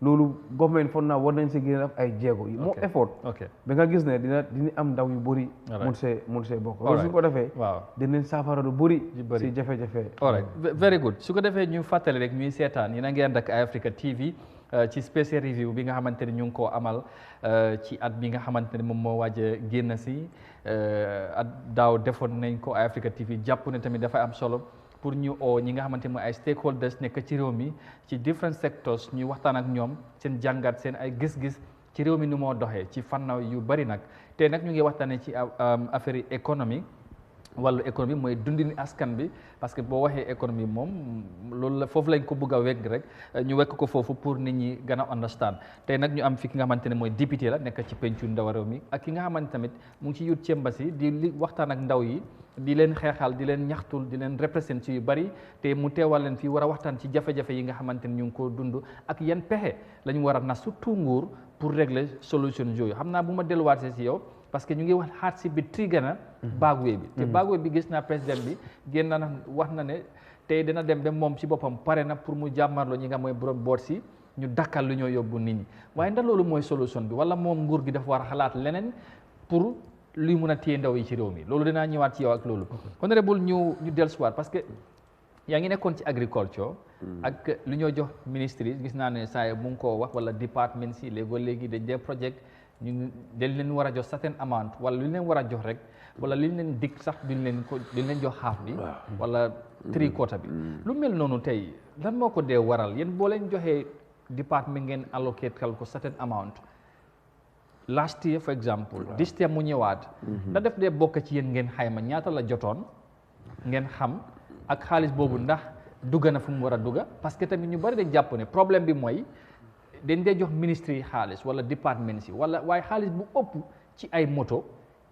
Speaker 3: loolu government foog naa war nañ si gën a def ay jéego yi moo effort ba nga gis ne dina am ndaw yu bëri mun see bokk loolu su ko defee dinañ saafara lu bëri si jafe-jafe
Speaker 1: alright very good su ko defee ñu fàttali rek ñuy seetaan yéen a ngi ànd ak Eyeafrica TV ci special review bi nga xamante ne ñu ngi koo amal ci at bi nga xamante ne moom moo waaj a génn si at daaw defoon nañ ko Eyeafrica TV jàpp ne tamit dafay am solo pour ñu oo ñi nga xamante ne mooy ay stakeholders nekk ci réew mi ci different sectors ñu waxtaan ak ñoom seen jàngat seen ay gis-gis ci réew mi nu moo doxee ci fànn yu bari nag te nag ñu ngi waxtaanee ci affaire yi économie wàllu économie mooy dundini askan bi parce que boo waxee économie moom loolu la foofu lañ ko bëgg a wegg rek ñu wekk ko foofu pour nit ñi gën a understand tey nag ñu am fi ki nga xamante ne mooy député la nekk ci pencu ndaw réew mi ak ki nga xamante tamit mu ngi ci yut cembasi di li waxtaan ak ndaw yi di leen xeexal di leen ñaxtul di leen représenter yu bari te mu teewal leen fii war a waxtaan ci jafe-jafe yi nga xamante ne ñu ngi ko dund ak yan pexe la ñu war a nas surtout nguur pour régler solution yooyu xam naa bu ma delluwaatee si yow parce que ñu ngi wax xaat si bi trigger na baagwee bi te baagwee bi gis naa président bi génn na wax na ne tey dina dem ba moom si boppam pare na pour mu jàmmarloo ñi nga mooy borom boot si ñu dakkal lu ñoo yóbbu nit ñi waaye ndax loolu mooy solution bi wala moom nguur gi dafa war a xalaat leneen pour luy mun a téye ndaw yi ci réew mi loolu dinaa ñëwaat ci yow ak loolu honorable ñu dellusiwaat parce que yaa ngi nekkoon ci agriculture ak lu ñoo jox ministre yi gis naa ne saa mu ngi koo wax wala département si léegi dañ dee project ñu dañ leen war a jox certain amount wala lu leen war a jox rek wala li leen dig sax duñ leen jox half bi wala 3/4 bi lu mel noonu tey lan moo ko dee waral yéen boo leen joxee département ngeen allocate kal ko certain amount last year for example this year mu ñëwaat da def dee bokk ci yéen ngeen xayma ñaata la jotoon ngeen xam ak xaalis boobu ndax dugga na fu mu war a dugga parce que tamit ñu bari dañ jàpp ne problème bi mooy dañ dee jox ministre yi xaalis wala département si wala waaye xaalis bu ëpp ci ay moto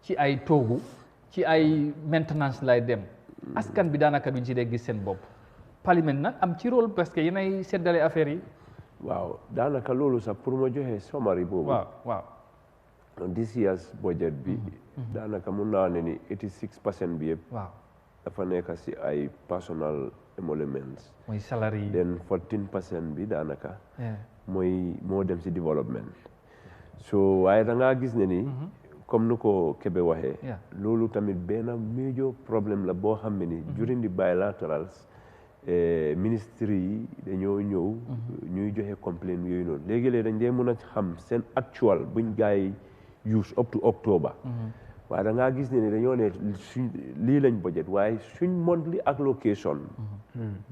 Speaker 1: ci ay toogu ci ay maintenance lay dem askan bi daanaka duñ ci dee gis seen bopp parlement nag am ci rôle parce que yéenay seddale affaire yi
Speaker 2: waaw daanaka loolu sax pour ma joxe summary boobu
Speaker 1: waaw
Speaker 2: this year's budget bi daanaka mun naa ne ni 86% bi yëpp dafa nekk si ay personal emoluments
Speaker 1: mooy salary
Speaker 2: then 14% bi daanaka moo dem si development so waaye da ngaa gis ne ni comme nu ko Kebe waxee loolu tamit benn major problème la boo xam ne ni during the bilaterals ministry yi dañoo ñëw ñuy joxe complaint yooyu noonu léegi-léeg dañ dee mën a xam seen actual buñ gaay use up to October waaye da ngaa gis ne dañoo ne suñ lii lañ budget waaye suñ monthly allocation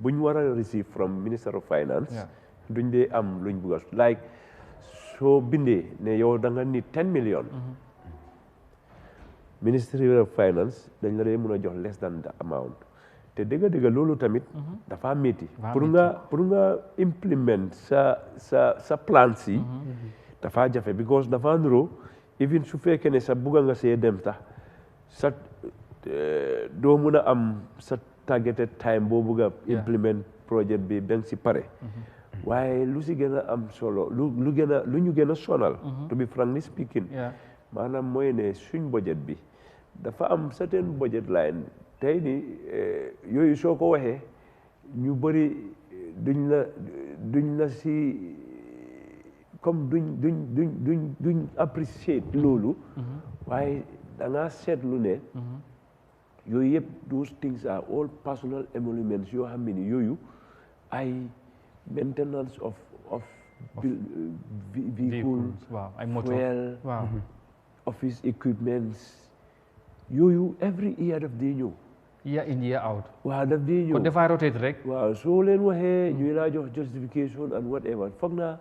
Speaker 2: buñ war a receive from Minister of Finance duñ dee am luñ bugg a like soo bindee ne yow da nga need 10 million Ministry of Finance dañ la dee mën a jox less than the amount te dëgg-dëgg loolu tamit dafa métti pour nga implement sa plan si dafa jafe because dafa nuroo even su fekkee ne sa bugga nga see dem sax sa doo mën a am sa targeted time boo bugg a implement projet bi ba nga si pare waaye lu si gën a am solo lu ñu gën a sonal to be frankly speaking maanaam mooy ne suñ budget bi dafa am certain budget line tey ni yooyu soo ko waxee ñu bëri duñ la si comme duñ appreciate loolu waaye da ngaa seetlu ne yooyu yëpp those things are all personal emoluments yoo xam ne ni yooyu ay maintenance of vehicles fuel office equipments yooyu every year daf dee ñëw
Speaker 1: year in year out
Speaker 2: waaw daf dee ñëw
Speaker 1: kon dafay rotate rek
Speaker 2: waaw soo leen waxee ñuy laa jox justification and whatever foog naa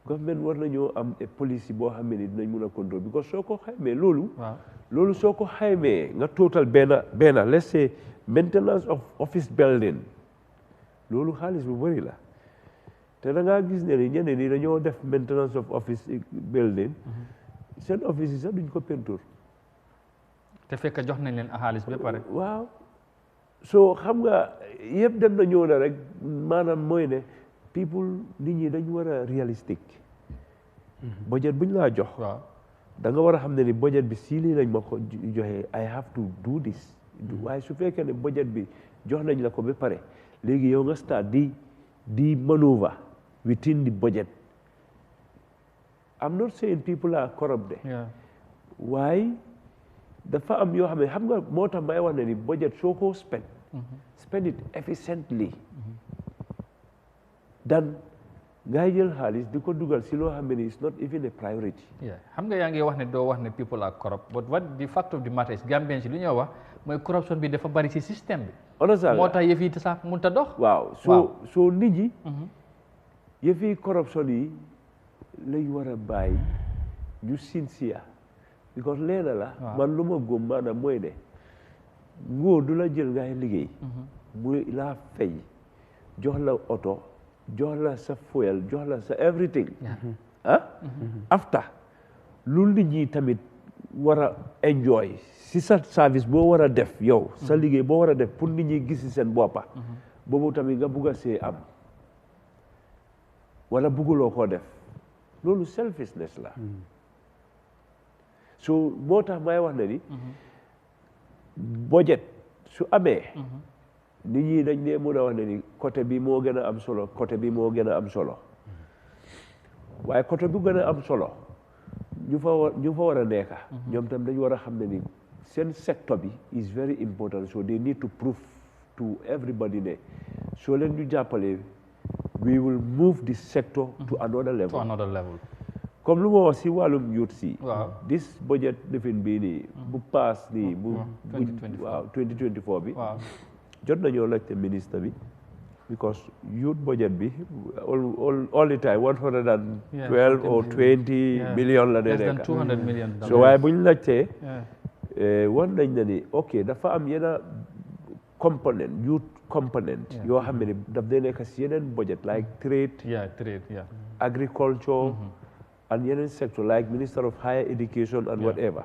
Speaker 2: government war nañoo am policy boo xam ne dinañ mun a contrôle because soo ko xaymee loolu soo ko xaymee nga total benn let's say maintenance of office building loolu xaalis bu bëri la te da ngaa gis ne ni ñeneen ñi dañoo def maintenance of office building seen office yi sax duñ ko peinture
Speaker 1: te fekk jox nañ leen xaalis ba pare
Speaker 2: waaw so xam nga yëpp dem na ñëw na rek maanaam mooy ne people nit ñi dañ war a réalistique budget buñ laa jox da nga war a xam ne ni budget bi si lii lañ ma ko joxee I have to do this waaye su fekkee ne budget bi jox nañ la ko ba pare léegi yow nga start di maneuver within the budget I'm not saying people are corrupt waaye dafa am yoo xam ne xam nga moo tax may wax ne ni budget soo ko spend it efficiently dan ngay jël xaalis di ko dugal si loo xam ne ni it's not even a priority
Speaker 1: xam nga yaa ngi wax ne doo wax ne people are corrupt but what the fact of the matter is Gambians lu ñoo wax mooy corruption bi dafa bari si système bi moo tax yëf yi sax mënut a dox
Speaker 2: waaw soo nit ñi yëf yi corruption yi lañ war a bàyyi ñu sincere because leena la man lu ma góom maanaam mooy ne nguur du la jël ngay liggéey muy laa fay jox la oto jox la sa fuel jox la sa everything after lu nit ñi tamit war a enjoy si sa service boo war a def yow sa liggéey boo war a def pour nit ñi gis si seen boppa boobu tamit nga bugg a see am wala bugguloo koo def loolu selfishness la so moo tax may wax ne ni budget su amee nit ñi dañ dee mën a wax ne ni côté bi moo gën a am solo côté bi moo gën a am solo waaye côté bu gën a am solo ñu fa war a nekka ñoom tam dañ war a xam ne ni seen secteur bi is very important so they need to prove to everybody ne soo leen ñu jàppale we will move this sector to another level comme lu ma wax si wàllum youth si this budget defin bii nii bu paas nii bu 2024 bi jot nañoo laajte ministre bi because youth budget bi all the time 112 or 20 million la dee nekk so waaye bu ñu laajtee wan nañ na ni ok dafa am yenn component youth component yoo xam ne daf dee nekk si yeneen budget like trade agriculture and yeneen sector like Minister of Higher Education and whatever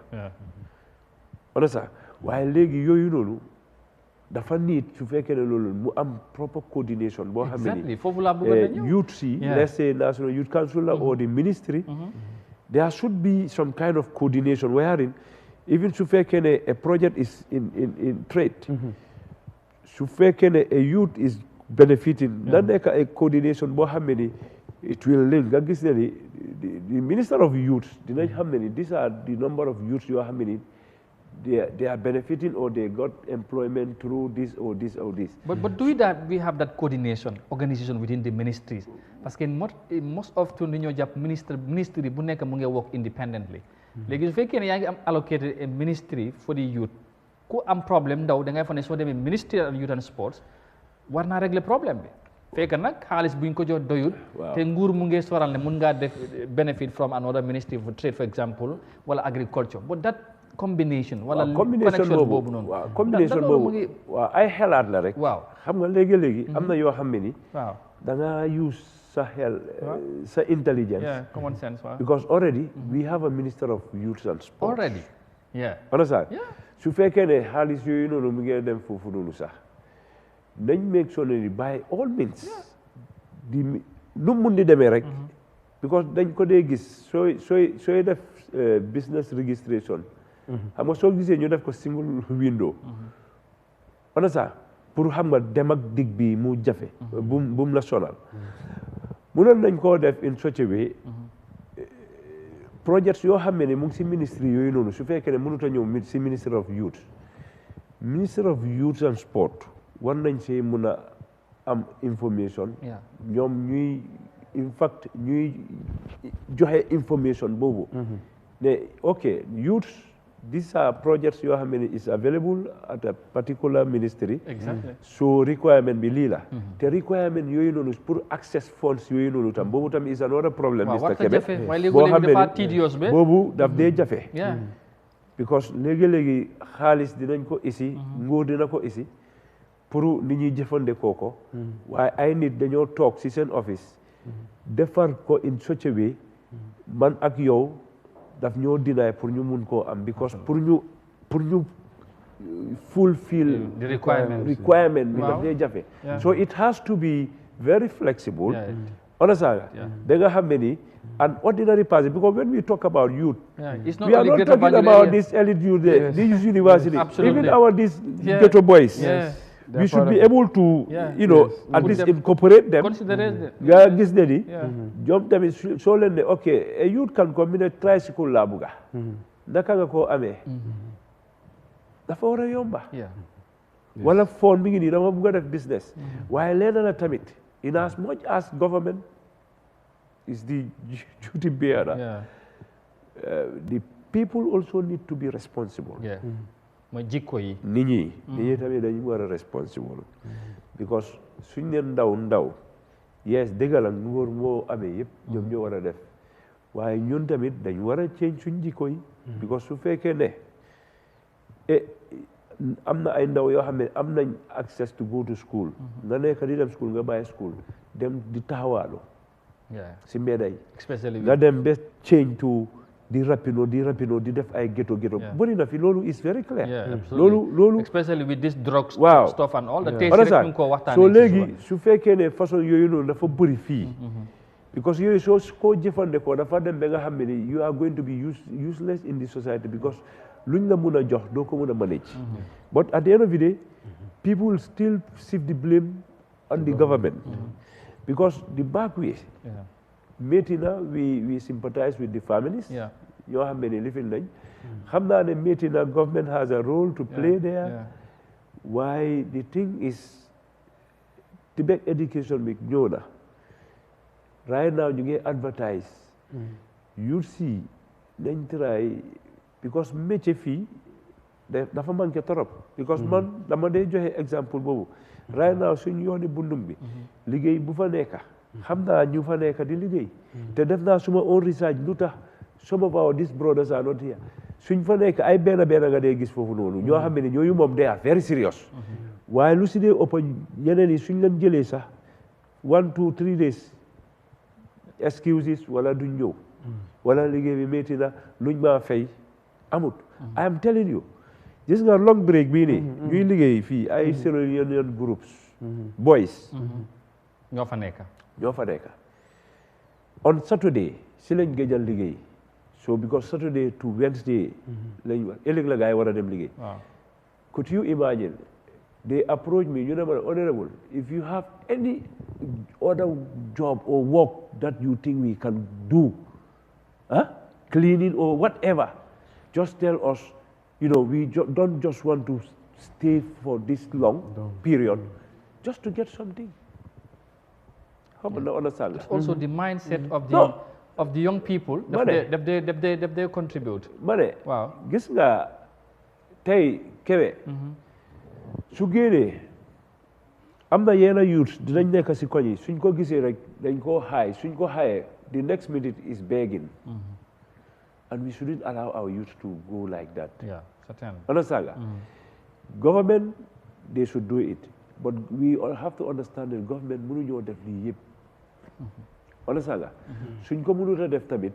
Speaker 2: understand waaye léegi yooyu noonu dafa need su fekkee ne loolu mu am proper coordination boo xam ne youth si let's say National Youth Council or the ministry there should be some kind of coordination wherein even su fekkee ne a project is in trade su fekkee ne a youth is benefiting na nekk a coordination boo xam ne ni it will link nga gis ne ni the Minister of Youth dinañ xam ne ni these are the number of youths yoo xam ne ni they are benefiting or they got employment through this or this or this.
Speaker 1: But do we have that coordination organization within the ministries? Parce que most often ni ñoo jàpp ministry bu nekk mu ngi work independently. léegi su fekkee ne yaa ngi am allocated a ministry for the youth ku am problème ndaw da ngay fa ne soo demee ministry of youth and sports war naa régler problème bi fekk nag xaalis buñ ko jox doyut te nguur mu ngi soral ne mun ngaa def benefit from another ministry for trade for example wala agriculture but that combination wala connection boobu noonu
Speaker 2: waaw combination boobu waaw ay xelaat la rek
Speaker 1: waaw
Speaker 2: xam nga léegi-léegi am na yoo xam ne ni
Speaker 1: waaw
Speaker 2: da nga use sa xel sa intelligence
Speaker 1: common sense waaw
Speaker 2: because already we have a minister of youth and sports
Speaker 1: already
Speaker 2: understand su fekkee ne xaalis yooyu noonu mu ngi dem foofu noonu sax nañ make sure ne by all means di lu mun di demee rek because dañ ko dee gis sooy def business registration xam nga soo gisee ñu def ko single window understand pour xam nga dem ak dig bi mu jafe bum la sonal mënoon nañ koo def in such a way projets yoo xam ne mu ngi si ministry yooyu noonu su fekkee ne mënut a ñëw si ministry of youth and sport war nañ see mun a am information ñoom ñuy in fact ñuy joxe information boobu ne ok youth these are projects yoo xam ne is available at a particular ministry so requirement bi lii la te requirement yooyu noonu pour access funds yooyu noonu tam boobu tam is another problem Mr. Kebe boo xam ne boobu daf dee jafe because léegi-léegi xaalis dinañ ko isi nguur dina ko isi pour nit ñuy jëfandikoo ko waaye ay nit dañoo toog si seen office defar ko in such a way man ak yow daf ñoo deny pour ñu mun koo am because pour ñu fulfill requirement bi daf dee jafe so it has to be very flexible understand da nga xam ne ni an ordinary person because when we talk about youth we are not talking about this elite youth there this university even our these ghetto boys we should be able to at least incorporate them nga gis ne ni ñoom tamit soo leen ne ok a youth can come ne tricycle laa bugga naka nga koo amee dafa war a yomba wala phone mi ngi nii dama bugga def business waaye leena la tamit in as much as government is the duty bearer the people also need to be responsible
Speaker 1: mooy jikko yi
Speaker 2: nit ñi tamit dañu war a responsible because suñ ne ndaw yes dëgg la nguur moo amee yëpp ñoom ñoo war a def waaye ñun tamit dañu war a change suñ jikko yi because su fekkee ne am na ay ndaw yoo xam ne am nañ access to go to school nga nekk di dem school nga bàyyi school dem di taxawaalu si mbedda yi nga dem ba change to di rapino di def ay ghetto bëri na fi loolu is very clear loolu
Speaker 1: especially with this drugs stuff and all the
Speaker 2: so léegi su fekkee ne façon yooyu noonu dafa bëri fii because yooyu soo koo jëfandikoo dafa dem ba nga xam ne you are going to be useless in the society because luñ la mun a jox doo ko mun a manage but at the end of the day people still shift the blame on the government because the back way métti na we sympathize with the families ñoo xam ne lifin nañ xam naa ne métti na government has a role to play there why the thing is Tibet education bi ñëw na right now ñu ngi advertise you see nañ try because métier fii dafa manqué trop because man dama dee joxe exemple boobu right now suñ yooni bundum bi liggéey bu fa nekka xam naa ñu fa nekk di liggéey te def naa suma own research lu tax some of our these brothers are not here suñ fa nekk ay benn nga dee gis foofu noonu ñoo xam ne ñooyu moom they are very serious waaye lu si dee ëpp ñeneen yi suñ leen jëlee sax 1 2 3 days excuses wala duñ ñëw wala liggéey bi métti na luñ maa fay amut I am telling you gis nga long break bii nii ñuy liggéey fii ay Sierra Leonean groups boys
Speaker 1: ñoo fa nekk
Speaker 2: on Saturday si lañ gëjal liggéey so because Saturday to Wednesday lañ war ëllëg la gaa yi war a dem liggéey could you imagine they approach me ñu ne ma honorable if you have any other job or work that you think we can do cleaning or whatever just tell us we don't just want to stay for this long period just to get something. Understand?
Speaker 1: Also the mindset of the of the young people. They contribute.
Speaker 2: Wow. Gis nga tey Kebe. Su génnee am na yenn youth dinañ nekk si koñ yi suñ ko gisee rek dañ koo xaay suñ ko xaayee the next minute is begging. And we shouldn't allow our youth to go like that.
Speaker 1: Yeah, certainly.
Speaker 2: Understand? Government, they should do it. But we all have to understand that government mënuñoo def lii yëpp. Understand? Suñ ko mënut a def tamit,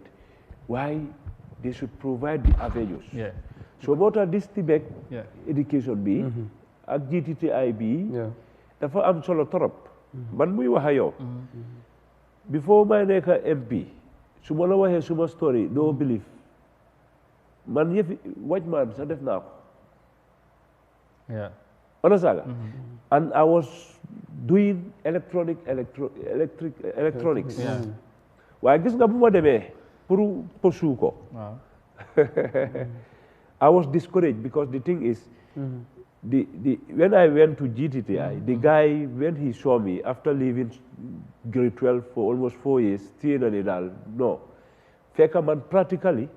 Speaker 2: why they should provide the avenues.
Speaker 1: Yeah.
Speaker 2: So moo tax this Tibet education bi ak GTTI bi dafa am solo torop. Man muy wax ak yow. Before may nekk MP, su ma la waxee suma story, doo believe. Man yëfi watchman sa def naa ko.
Speaker 1: Yeah.
Speaker 2: Understand? And I was doing electronics. Waaye gis nga bu ma demee pour pursue ko. I was discouraged because the thing is, when I went to GTTI, the guy, when he saw me after leaving grade 12 for almost 4 years, no. Feka man practically,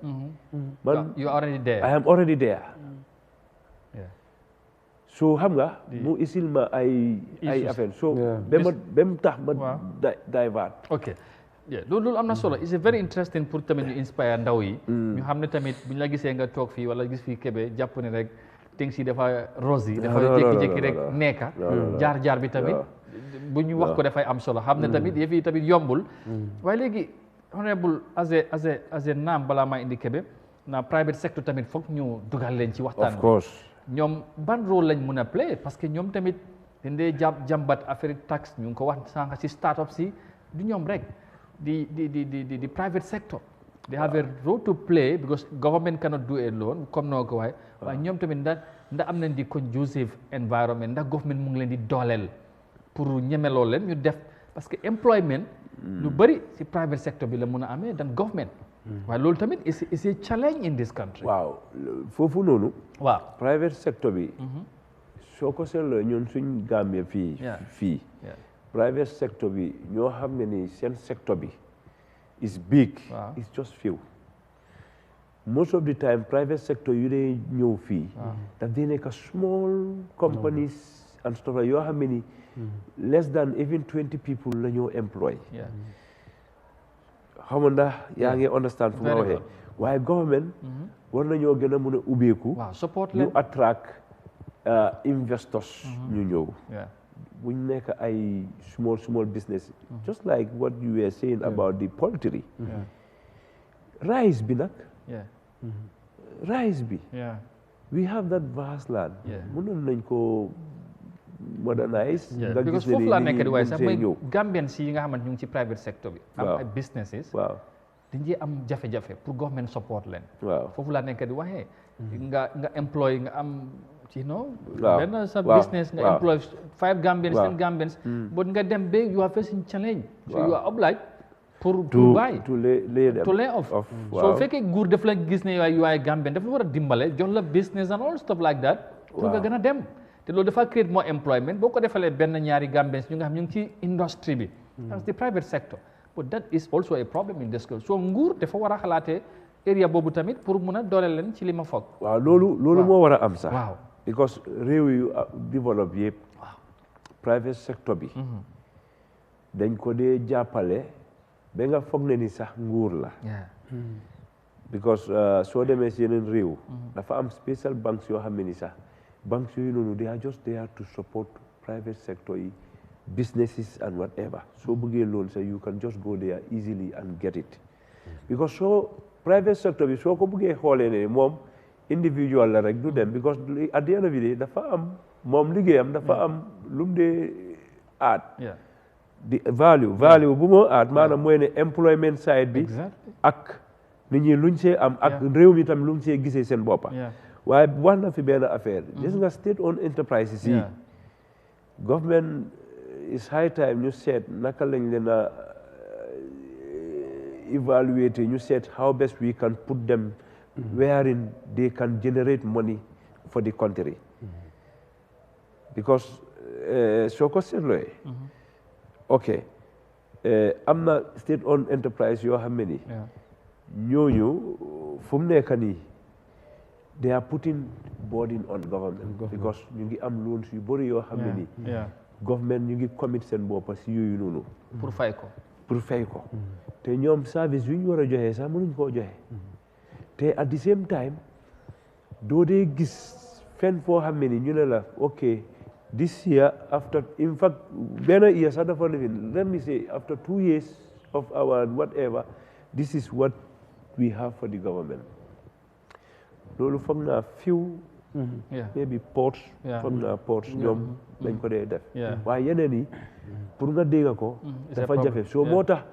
Speaker 1: you're already there.
Speaker 2: I am already there.
Speaker 1: Yeah.
Speaker 2: So xam nga mu isil ma ay affaire so bem tax ma divert.
Speaker 1: Okay. Yeah, loolu am na solo. It's a very interesting pour tamit ñu inspire ndaw yi. ñu xam ne tamit bu ñu la gisee nga toog fii wala gis fii Kébé jàpp ne rek things yi dafa rosy dafa jékki-jékki rek nekka jaar-jaar bi tamit bu ñu wax ko dafay am solo xam ne tamit yëf yi tamit yombul. waaye léegi honorable as a naam balaa maa indi Kébé na private sector tamit foog ñu dugal leen ci waxtaan.
Speaker 2: Of course.
Speaker 1: ñoom ban rôle lañ mun a play parce que ñoom tamit dañ dee jàmbat affaire tax ñu ngi ko wax sànq si start-up si du ñoom rek. The private sector, they have a role to play because government cannot do it alone. Comme noo ko waxee waaye ñoom tamit ndax am nañ di conducive environment ndax government mu ngi leen di dooleel pour ñemeloo leen ñu def parce que employment lu bëri si private sector bi la mun a amee dan government. waaye loolu tamit is a challenge in this country.
Speaker 2: waaw foofu noonu.
Speaker 1: waaw
Speaker 2: private sector bi. soo ko seetloo ñun suñ Gambia fii. Private sector bi ñoo xam ne ni seen sector bi is big. It's just few. Most of the time private sector yu dee ñëw fii. daf dee nekk small companies and stuff like yoo xam ne ni less than even 20 people la ñoo employ. xam nga ndax yaa ngi understand fu ma waxee. waaye government war nañoo gën a mën a ubbeeku.
Speaker 1: support
Speaker 2: ñu attract investors ñu ñëw. We make a small business, just like what you were saying about the poultry. Rice binak. Rice bi. We have that vast land. Mënoon nañ ko modernize.
Speaker 1: Because foofu laa nekk di waaye sax mooy Gambians yi nga xamante ñu ngi ci private sector bi. am ay businesses. dañ am jafe-jafe pour government support leen. foofu laa nekk di waxee. nga employ nga am. benn sa business nga employ 5 Gambians 10 Gambians but nga dem ba you are facing challenge so you are obliged to buy
Speaker 2: to lay off
Speaker 1: so fekkee nguur daf la gis ne you are Gambian daf la war a dimbale jox la business and all stuff like that pour nga gën a dem te loolu dafa create more employment boo ko defalee benn ñaari Gambians ñu nga xam ñu ngi ci industry bi that's the private sector but that is also a problem in this country so nguur dafa war a xalaatee area boobu tamit pour mun a dooleel leen ci li ma foog
Speaker 2: waaw loolu moo war a am sax because réew yu développe yëpp private sector bi dañ ko dee jàppale ba nga foog ne ni sax nguur la because soo demee si yeneen réew dafa am special banks yoo xam ne ni sax banks yooyu noonu they are just there to support private sector yi businesses and whatever soo bëggee loan sax you can just go there easily and get it because soo private sector bi soo ko bëggee xoolee ne moom individual la rek du dem because at the end of the day dafa am moom liggéeyam dafa am lu mu dee aat di value bu moo aat maanaam mooy ne employment side bi ak nit ñi luñ see am ak réew mi tam luñ see gisee seen boppa waaye wax na fi benn affaire gis nga state owned enterprises yi government is high time ñu seet naka lañ leen a evaluate ñu seet how best we can put them wherein they can generate money for the country because soo ko seetlooy ok am na state owned enterprise yoo xam ne ni ñooñu fu mu nekk nii they are putting burden on government because ñu ngi am loans yu bëri yoo xam ne nii government ñu ngi commit seen boppa si yooyu noonu
Speaker 1: pour fay ko
Speaker 2: te ñoom service yu ñu war a joxe sax mënuñ koo joxe te at the same time doo dee gis fenn foo xam ne ni ñu ne la ok this year after in fact benn year sax dafa lifin let me say after 2 years of our whatever this is what we have for the government loolu foog naa few maybe ports foog naa ports ñoom dañ ko dee def waaye yeneen yi pour nga dégg ko dafa jafe so moo tax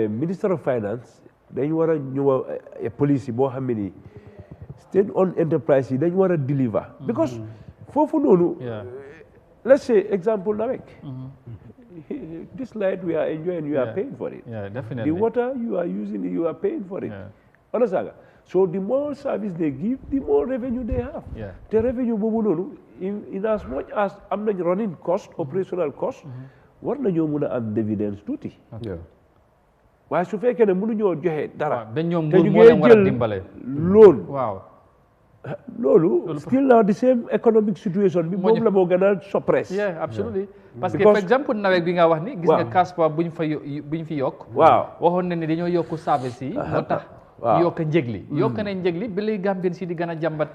Speaker 2: Minister of Finance dañ war a ñëw police yi boo xam ne nii state owned enterprise yi dañ war a deliver because foofu noonu let's say example NAWEC this light we are enjoying you are paying for it
Speaker 1: definitely.
Speaker 2: the water you are using you are paying for it understand nga so the more service they give the more revenue they have te revenue boobu noonu in as much as am nañ running cost operational cost war nañoo mun a am dividends tuuti waaye su fekkee ne mënuñoo joxe dara te ñu ngee jël loan loolu still now the same economic situation bi moom la moo gën a suppress
Speaker 1: absolutely parce que par exemple nawet bi nga wax ni gis nga CASPA buñ fi yokk waxoon na ne dañoo yokk service yi moo tax yokk njëg li yokk nañ njëg li bi lay Gambien si di gën a jàmbat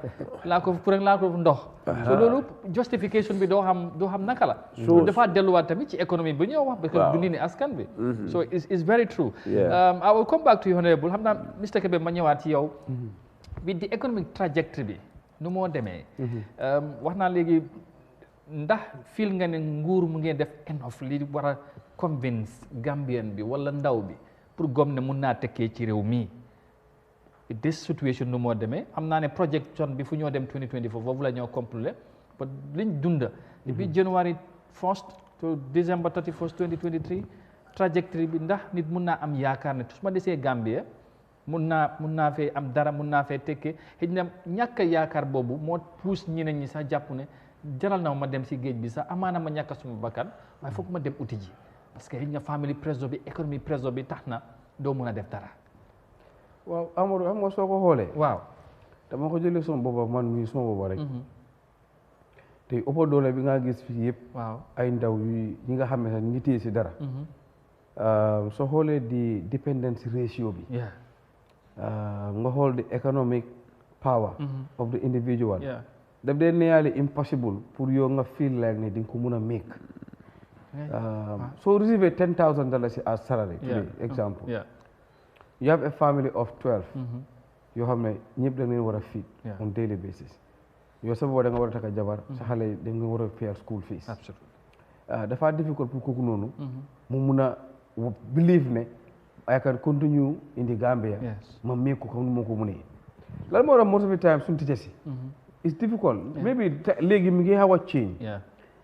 Speaker 1: laa ko courant laa ko ndox so loolu justification bi doo xam naka la so dafa delluwaat tamit ci économie bi ñoo wax parce que dundi ni askan bi so it's very true I will come back to you honorable xam naa Mr. Kebe ma ñëwaat ci yow with the economic trajectory bi nu moo demee wax naa léegi ndax feel nga ne nguur mu ngeen def enough li war a convince Gambien bi wala ndaw bi pour gom ne mun naa tekkee ci réew mi this situation nu moo demee xam naa ne projection bi fu ñoo dem 2024 foofu la ñoo compléter ba liñ dunda depuis January 1st to December 31st 2023 trajectory bi ndax nit mun naa am yaakaar ne su ma desee Gambie mun naa fee am dara mun naa fee tekkee xëy na ñàkk yaakaar boobu moo pousse ñeneen ñi sax jàpp ne jaral na ma dem si géej bi sax amaana ma ñàkk suma bakkan waaye foog ma dem uti ji parce que xëy na family pressure bi économie pressure bi tax na doo mun a def dara.
Speaker 3: waaw Amadou xam nga soo ko xoolee.
Speaker 1: waaw
Speaker 3: dama ko jëlee sama boppa man mii sama boppa rek. te ëpp doole bi nga gis fii yëpp.
Speaker 1: waaw
Speaker 3: ay ndaw yu ñi nga xam ne sax ñi téye si dara. soo xoolee di dependency ratio bi. nga xool the economic power of the individual. daf dee nearly impossible pour yow nga feel like ne di nga ko mun a make. so receive $10,000 as salary today example. You have a family of 12. yoo xam ne ñëpp da ngeen war a feed on daily basis. yow sa boobu da nga war a takk jabar sa xale yi da nga war a pay school fees. dafa difficult pour kooku noonu mu mun a believe ne I can continue in the Gambia ma make ko comme moo ko munee lan moo tax most of the time suñu teachers si it's difficult maybe léegi mi ngi xaw a change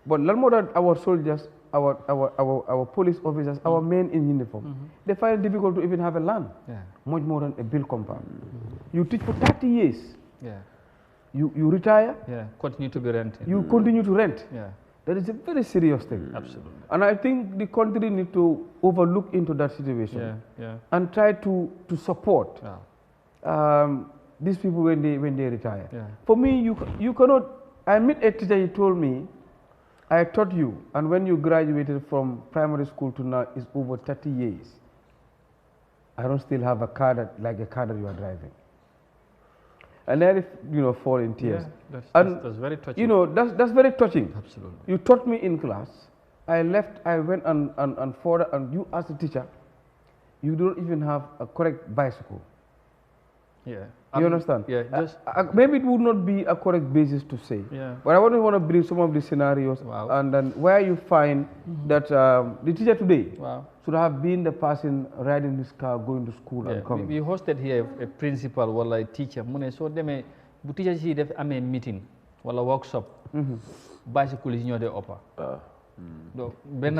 Speaker 3: but lan moo tax our soldiers our police officers our men in uniform they find it difficult to even have a land much more than a bill compound you teach for 30 years you retire
Speaker 1: continue to be renting
Speaker 3: you continue to rent that is a very serious thing.
Speaker 1: Absolutely.
Speaker 3: And I think the country need to overlook into that situation and try to support these people when they retire. For me, you cannot. I met a teacher. He told me, "I taught you, and when you graduated from primary school to now, is over 30 years. I don't still have a car like a car that you are driving." And then, fall in tears.
Speaker 1: That's very touching.
Speaker 3: That's very touching.
Speaker 1: Absolutely.
Speaker 3: You taught me in class. I left. I went and further. And you, as a teacher, you don't even have a correct bicycle. You understand? Maybe it would not be a correct basis to say. But I want to bring some of the scenarios and then where you find that the teacher today should have been the person riding this car, going to school and coming.
Speaker 1: We hosted here a principal or a teacher. So them bu teacher si def amé meeting wala workshop bicycle yi ñoo dé upper. Donc benn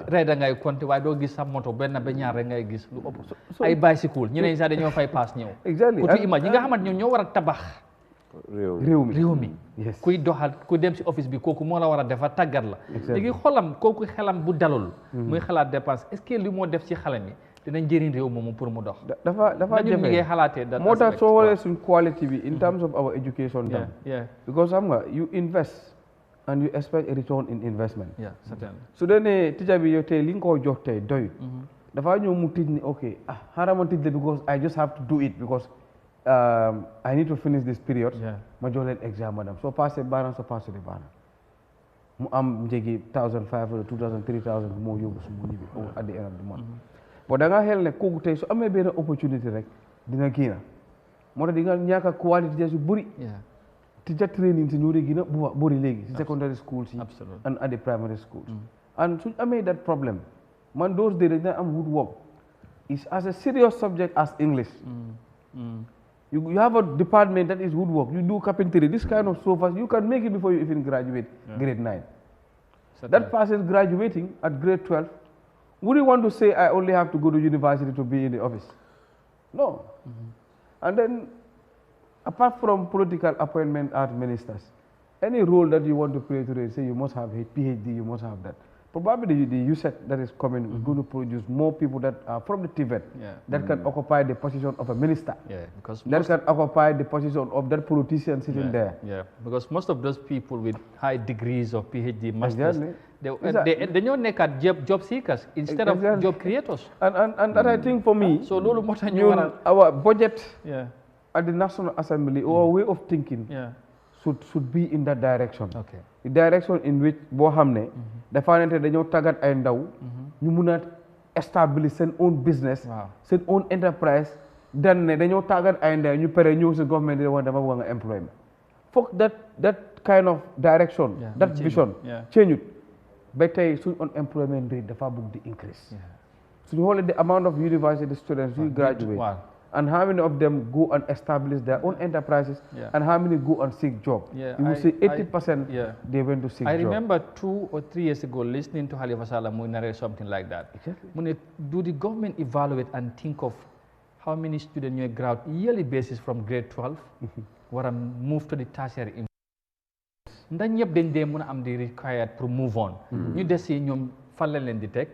Speaker 1: rider ngay compter waaye doo gis sa moto benn ba ñaar rek ngay gis lu ëpp ay bicycle ñeneen sax dañoo fay pass ñëw.
Speaker 3: Exactly.
Speaker 1: Pour image ñi nga xamante ñoo war a tabax
Speaker 3: réew mi yes
Speaker 1: kuy doxal ku dem si office bi kooku moo la war a defar tàggat la léegi xolam kooku xelam bu dalul muy xalaat dépense est-ce que li moo def si xale mi dina njëriñ réew moomu pour mu dox
Speaker 3: dafa
Speaker 1: jafe ñu ngi xalaatee
Speaker 3: moo tax soo xoolee suñ quality bi in terms of our education tam because xam nga you invest and you expect a return in investment su dee ne teacher bi yow tey li nga koo jox tey doy dafa ñëw mu tij ni ok xaaral ma tij la because I just have to do it because I need to finish this period ma jox leen exam madam soo passé baana soo passé de baana mu am njëgi 1500 2000 3000 moo yóbbu su mu ñibbi at the end of the month bon da nga xel ne kooku tey su amee benn opportunité rek dina génn moo tax di nga ñàkk a qualité yu bëri teacher training si ñoo dee gën a bëri léegi si secondary schools yi and at the primary schools and suñ amee that problem man those days dañ am woodwork is as a serious subject as English you have a department that is woodwork you do carpentry this kind of sofas you can make it before you even graduate grade 9 that person graduating at grade 12 would you want to say I only have to go to university to be in the office no and then apart from political appointment as ministers, any role that you want to play today, say you must have a PhD, you must have that. Probably the USET that is coming is going to produce more people that are from the Tibet that can occupy the position of a minister.
Speaker 1: Because
Speaker 3: that can occupy the position of that politician sitting there.
Speaker 1: Because most of those people with high degrees of PhD, masters, they don't make job seekers instead of job creators.
Speaker 3: And that I think for me,
Speaker 1: so
Speaker 3: our budget at the National Assembly, our way of thinking should be in that direction. The direction in which boo xam ne dafa nante dañoo tàggat ay ndaw ñu mun a establish seen own business seen own enterprise dan ne dañoo tàggat ay ndaw ñu pare ñëw si government di wax dama bëgg nga employment foog that kind of direction that vision change it ba tey suñ unemployment rate dafa bëgg di increase suñu xoolee the amount of university students who graduate and how many of them go and establish their own enterprises and how many go and seek job. You will see 80% they went to seek job.
Speaker 1: I remember 2 or 3 years ago listening to Halifa Sallah narrate something like that. Do the government evaluate and think of how many students you graduate yearly basis from grade 12 or move to the tertiary? Ndax ñëpp dañ dee mën a am di required pour move on. ñu des si ñoom fan lañ leen di teg.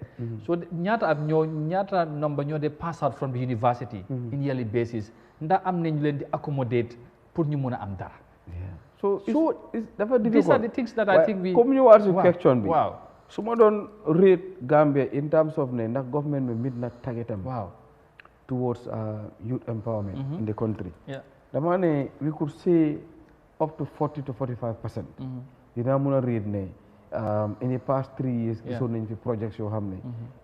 Speaker 1: so ñaata number ñoo de pass out from the university in yearly basis ndax am nañ leen di accommodate pour ñu mën a am dara.
Speaker 3: so dafa difficult.
Speaker 1: These are the things that I think we.
Speaker 3: comme ñu war si question bi. su ma doon rate Gambia in terms of ne ndax government bi mit na targetam. towards youth empowerment in the country. dama ne we could say up to 40 to 45%. Dina mën a rate ne. In the past 3 years, gisoon nañ fi projects yoo xam ne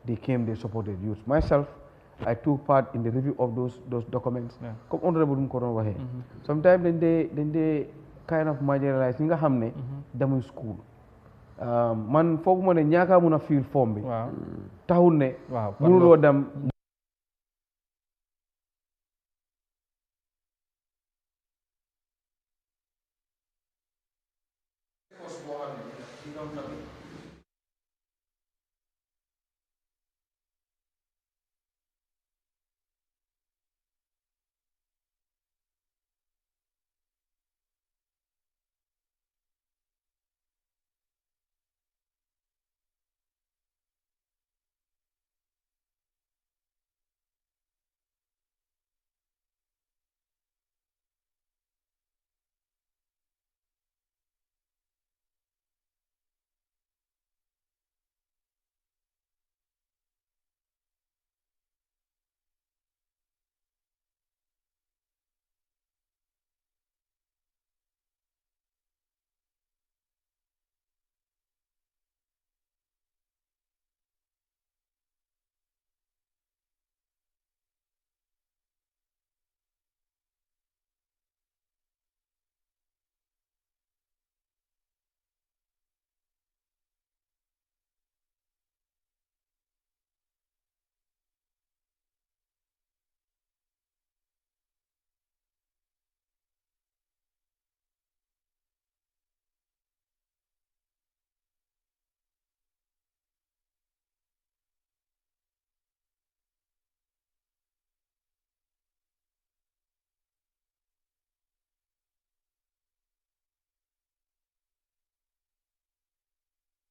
Speaker 3: they came, they supported youth. Myself, I took part in the review of those documents. Comme honorable mu ko doon waxee. Sometimes dañ dee kind of marginalize ñi nga xam ne demuñ school. Man foog ma ne ñaaka mun a fill form bi. taxul ne. mënuloo dem.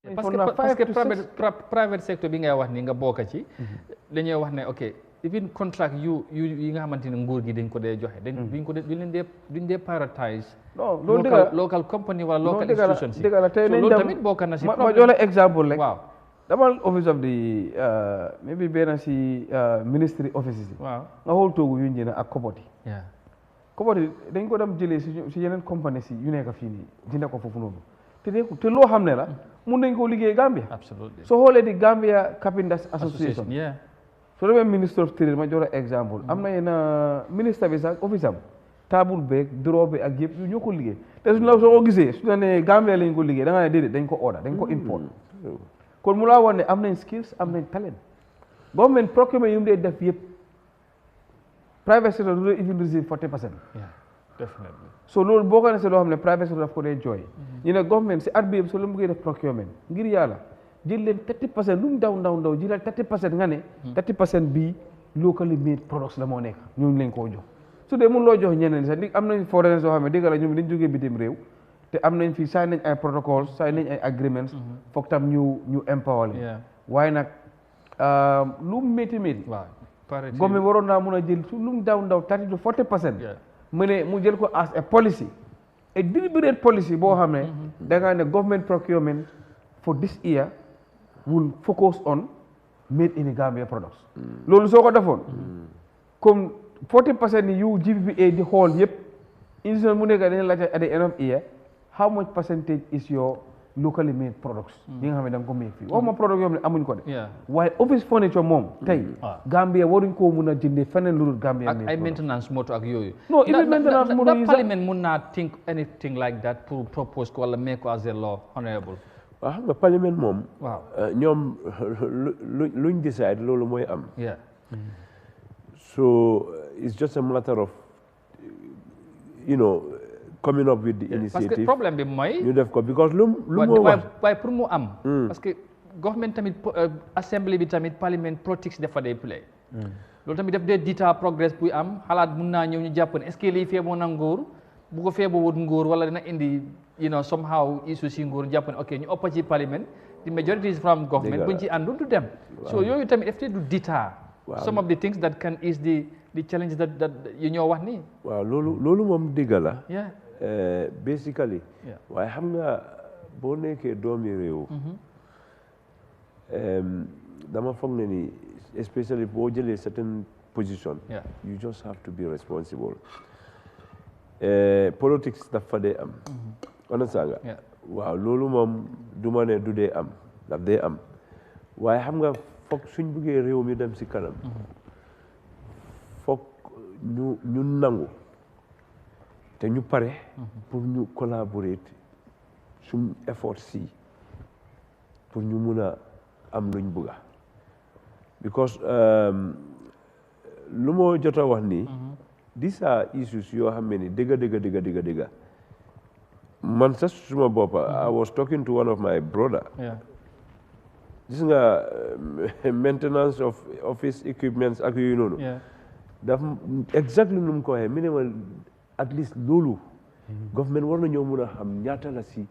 Speaker 1: parce que private sector bi ngay wax ni nga bokk ci dañuy wax ne ok even contract yi nga xamante ne nguur gi dañ ko dee joxe duñ dee prioritize local company wala local institutions yi loolu tamit bokk na si
Speaker 3: ma jox la exemple rek waaw damal office of the maybe benn si ministry offices yi waaw nga xool toogu yu njëna ak kopoti dañ ko dem jëlee si yeneen compagnie si yu nekk fii nii dina ko foofu noonu te loo xam ne la mun nañ koo liggéey Gambia soo xoolee di Gambia Carpenters Association soo demee ministre of trade ma jox la exemple am na yenn ministre bi sax office am table beeg bureau bi ak yëpp yu ñoo ko liggéey te suñ la soo ko gisee su la ne Gambia lañ ko liggéey da nga ne déedéet dañ ko order dañ ko import kon mu laa wax ne am nañ skills am nañ talent government procurement yu mu dee def yëpp private sector du even receive 40%.
Speaker 1: Yeah, definitely.
Speaker 3: So loolu boo ko ne loo xam ne private sector daf ko dee jooy ñu ne government si at bi yëpp soo leen bëggee def procurement ngir yàlla jël leen 30% lu mu ndaw jëlal 30% nga ne 30% bii locally made products la moo nekk ñooñu leen koo jox su dee mun loo jox ñeneen sax am nañ foreigners soo xam ne dégg la ñoom dañ jógee bitim réew te am nañ fii sign nañ ay protocols sign nañ ay agreements foog tam ñu empower leen waaye nag lu métti gomme waroon naa mun a jël su lu mu ndaw 30 to 40% mu ne mu jël ko as a policy a deliberate policy boo xam ne da ngaa ne government procurement for this year will focus on made in Gambia products loolu soo ko defoon comme 40% ni yu GPPA di xool yëpp institution mu nekk dañu laajte at the end of year how much percentage is your locally made products yi nga xam ne da nga ko make fii waxuma product yoo xam ne amuñ ko de waaye office furniture moom tey Gambia waruñ koo mun a jëndee feneen lu dul Gambia
Speaker 1: ak ay maintenance moto ak yooyu
Speaker 3: non even maintenance moto yi sax
Speaker 1: parliament mun naa think anything like that pour propose ko wala make ko as a law honorable
Speaker 2: waaw xam nga parliament moom waaw ñoom luñ decide loolu mooy am so it's just a matter of coming up with the initiative.
Speaker 1: parce que problème bi mooy.
Speaker 2: ñu def ko because lu moo wax
Speaker 1: waaye pour mu am. parce que government tamit assembly bi tamit parliament politics dafa day play. loolu tamit daf dee dita progress buy am xalaat mun naa ñëw ñu jàpp ne est-ce que lii feeboon na nguur bu ko feeboo wut nguur wala dina indi somehow issue si nguur jàpp ne ok ñu ëpp ci parliament the majority is from government buñ ci àndul du dem. so yooyu tamit daf du dita. some of the things that can ease the challenge that yu ñoo wax nii.
Speaker 2: waaw loolu moom dëgg la. basically waaye xam nga boo nekkee doomi réew dama foog ne ni especially boo jëlee certain position you just have to be responsible politics dafa dee am understand nga waaw loolu moom du ma ne du dee am daf dee am waaye xam nga foog suñ buggee réew mi dem si kanam foog ñu nangu te ñu pare pour ñu collaborer suñ effort si pour ñu mun a am luñ bëgga because lu moo jot a wax nii these are issues yoo xam ne ni dëgga man sax suma boppa I was talking to one of my brother gis nga maintenance of office equipments ak yooyu noonu daf exactly nu mu ko waxee mi ne ma at least loolu government war na ñoo mun a xam ñaata la si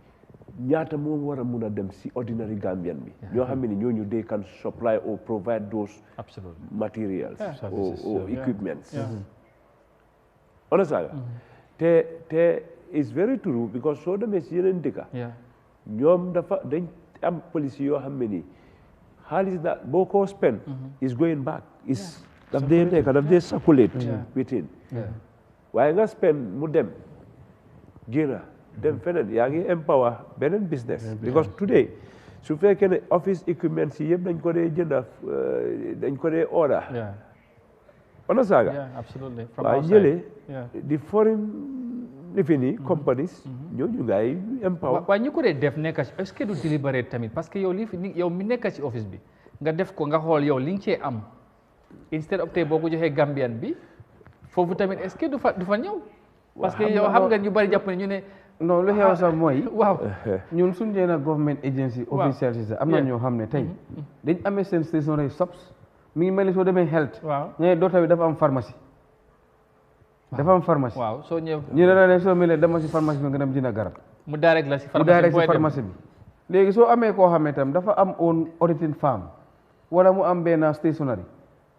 Speaker 2: ñaata moom war a mun a dem si ordinary Gambian bi ñoo xam ne ñooñu they can supply or provide those materials or equipments understand te it's very true because soo demee si yeneen dëkka ñoom dañ am policy yoo xam ne ni xaalis da boo ko spend is going back is daf dee nekk daf dee circulate within waaye nga spend mu dem génn dem feneen yaa ngi empower beneen business because today su fekkee ne office equipment si yëpp dañ ko dee jënda dañ ko dee order ona saaga waaye ñële di foreign lifini companies ñooñu ngay empower
Speaker 1: waaye ñu ko dee def nekk ci est-ce que du délibéré tamit parce que yow mi nekk ci office bi nga def ko nga xool yow li nga cee am instead of tey boo ko joxee Gambian bi foofu tamit est-ce que du fa ñëw parce que yow xam nga ñu bari jàpp ne ñu ne
Speaker 3: non lu xew sax mooy waaw ñun suñu jee na government agency official si am na ñoo xam ne tey dañ amee seen stationery shops mi ngi mel ni soo demee health ñe doota bi dafa am pharmacie
Speaker 1: waaw soo ñëw
Speaker 3: ñu ne la ne soo mel ne dama si pharmacie bi nga dem jënd garab
Speaker 1: mu direct la si pharmacie
Speaker 3: bi léegi soo amee koo xam ne tam dafa am own auditing firm wala mu am benn stationery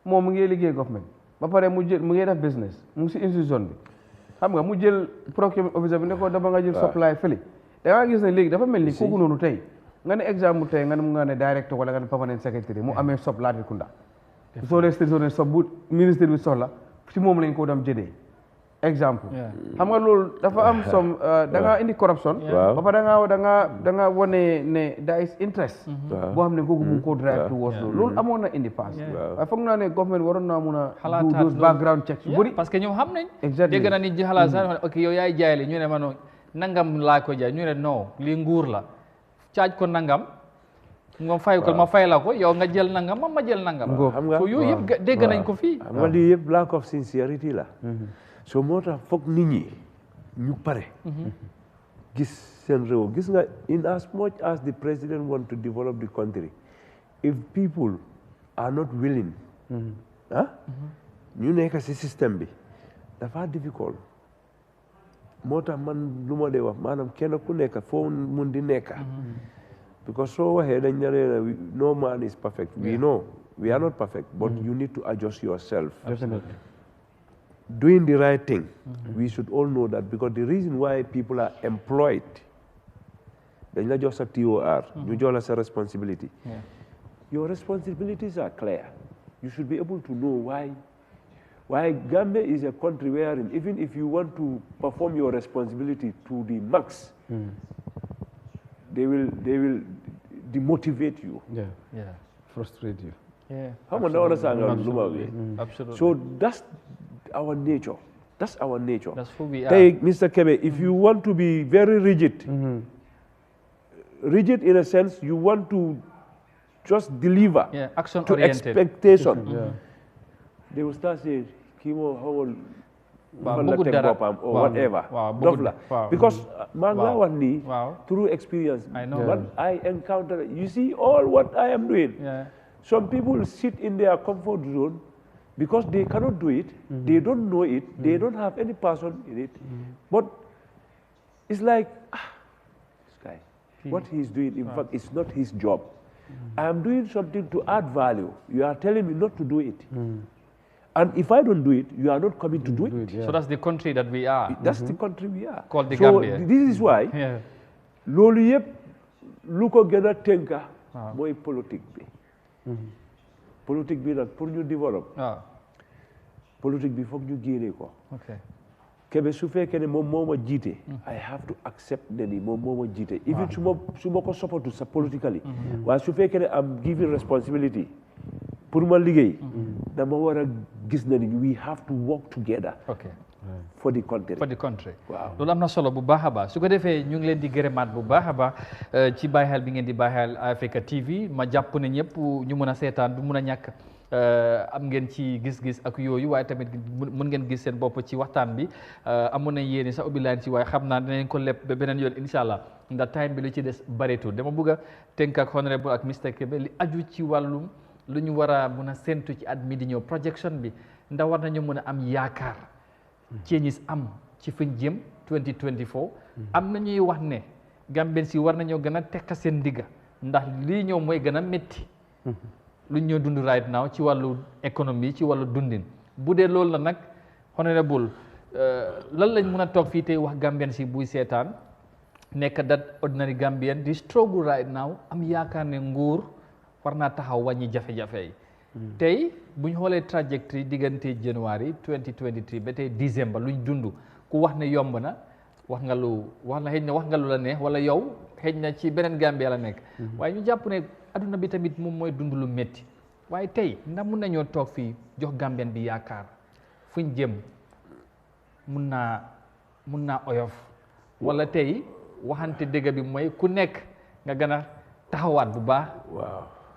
Speaker 3: moom mu ngi liggéey government ba pare mu ngi def business mu ngi si institution bi xam nga mu jël procurement officer bi ne ko dama nga jël supply fële da ngaa gis ne léegi dafa mel ni kooku noonu tey nga ne exemple tey nga ne mu nga ne directeur wala nga ne permanent secretary mu amee sob Latrikunda soo dee stationery sob bu ministère bi soxla si moom lañ ko dem jëlee exemple xam nga loolu dafa am som da ngaa indi corruption ba pare da nga wane ne there is interest boo xam ne kooku mu ngi ko drive towards loolu amoon na indi pass waaye foog naa ne government waroon naa mun a do those background checks yu bëri
Speaker 1: parce que ñoom xam nañ dégg na nit ji xalaat sax ok yow yaay jaay li ñu ne ma noonu nangam laa ko jaay ñu ne non lii nguur la caaj ko nangam nga fay ko ma fay la ko yow nga jël nangam ma jël nangam
Speaker 2: xam nga
Speaker 1: yooyu yëpp dégg nañ ko fii
Speaker 2: xam nga lii yëpp lack of sincerity la so moo tax foog nit ñi ñu pare gis seen réew gis nga in as much as the president want to develop the country if people are not willing ñu nekk si système bi dafa difficult moo tax man lu ma dee wax maanaam kenn ku nekk foo mun di nekka because soo waxee dañ ne no man is perfect we know we are not perfect but you need to adjust yourself.
Speaker 3: Definitely.
Speaker 2: Doing the right thing, we should all know that because the reason why people are employed, dañ la jox sa TOR, ñu jox la sa responsibility. Your responsibilities are clear. You should be able to know why Gambia is a country wherein even if you want to perform your responsibility to the max, they will demotivate you.
Speaker 3: Frustrate you.
Speaker 2: Absolutely. So that's our nature. That's our nature.
Speaker 1: That's who we are.
Speaker 2: Take Mr. Kebe, if you want to be very rigid, rigid in a sense, you want to just deliver to expectation. They will start saying, Kimo, how will or whatever. Because through experience, what I encounter, you see all what I am doing. Some people sit in their comfort zone because they cannot do it, they don't know it, they don't have any person in it. But it's like, this guy, what he's doing, in fact, it's not his job. I am doing something to add value. You are telling me not to do it. And if I don't do it, you are not coming to do it.
Speaker 1: So that's the country that we are.
Speaker 2: That's the country we are.
Speaker 1: Called the Gambia.
Speaker 2: This is why, loolu yëpp lu ko gën a tënka mooy politique bi. Politique bi nag pour ñu développer. Politique bi foog ñu génne ko. Kebe su fekkee ne moom moo ma jiite. I have to accept ne ni moom moo ma jiite. Even su ma ko support sa politically. waaye su fekkee ne am given responsibility. pour ma liggéey dama war a gis na ni we have to work together for the country waaw
Speaker 1: loolu am na solo bu baax a baax su ko defee ñu ngi leen di gërëmaat bu baax a baax ci bàyyi xel bi ngeen di bàyyi xel Eyeafrica TV ma jàpp ne ñëpp ñu mën a seetaan du mën a ñàkk am ngeen ci gis-gis ak yooyu waaye tamit mën ngeen gis seen bopp ci waxtaan bi amoon nañ yéene sax ubbi laan ci waaye xam naa dinañ ko lépp ba beneen yoon incha allah ndax time bi lu ci des bareetul dama bëgg a tënk ak honorable ak Mr Kebe li aju ci wàllum lu ñu war a mën a séntu ci at mi di ñëw projection bi ndax war nañu mën a am yaakaar changes am ci fuñ jëm 2024 am na ñuy wax ne Gambians si war nañoo gën a tekka seen digga ndax lii ñëw mooy gën a métti lu ñu dund right now ci wàllu économie ci wàllu dundin bu dee loolu la nag honorable lan lañ mën a toog fii tey wax Gambians si buy seetaan nekk that ordinary Gambian di struggle right now am yaakaar ne nguur war naa taxaw wàññi jafe-jafe yi tey bu ñu xoolee trajectory diggante January 2023 ba tey December luñ dund ku wax ne yomb na wax nga lu la neex wala yow xëy na ci beneen Gambia la nekk waaye ñu jàpp ne adduna bi tamit moom mooy dund lu métti waaye tey ndax mun nañoo toog fii jox Gambien bi yaakaar fuñ jëm mun naa oyof wala tey waxante dëgg bi mooy ku nekk nga gën a taxawaat bu baax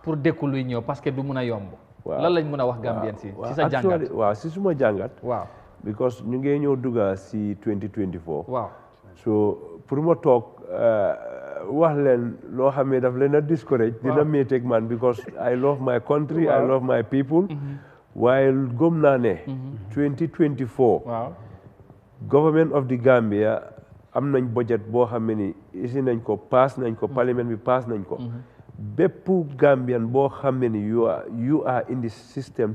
Speaker 1: pour dékku luy ñëw parce que du mun a yomb lan lañ mën a wax Gambien si sa jàngat
Speaker 2: waaw si suma jàngat
Speaker 1: waaw
Speaker 2: because ñu ngi ñëw dugga si 2024
Speaker 1: waaw
Speaker 2: so pour ma toog wax leen loo xam ne daf leen a discourage dina métteeg man because I love my country I love my people waaye gëm naa ne 2024 government of the Gambia am nañ budget boo xam ne ni isi nañ ko pass nañ ko parlement bi pass nañ ko bépp Gambian boo xam ne ni you are in the system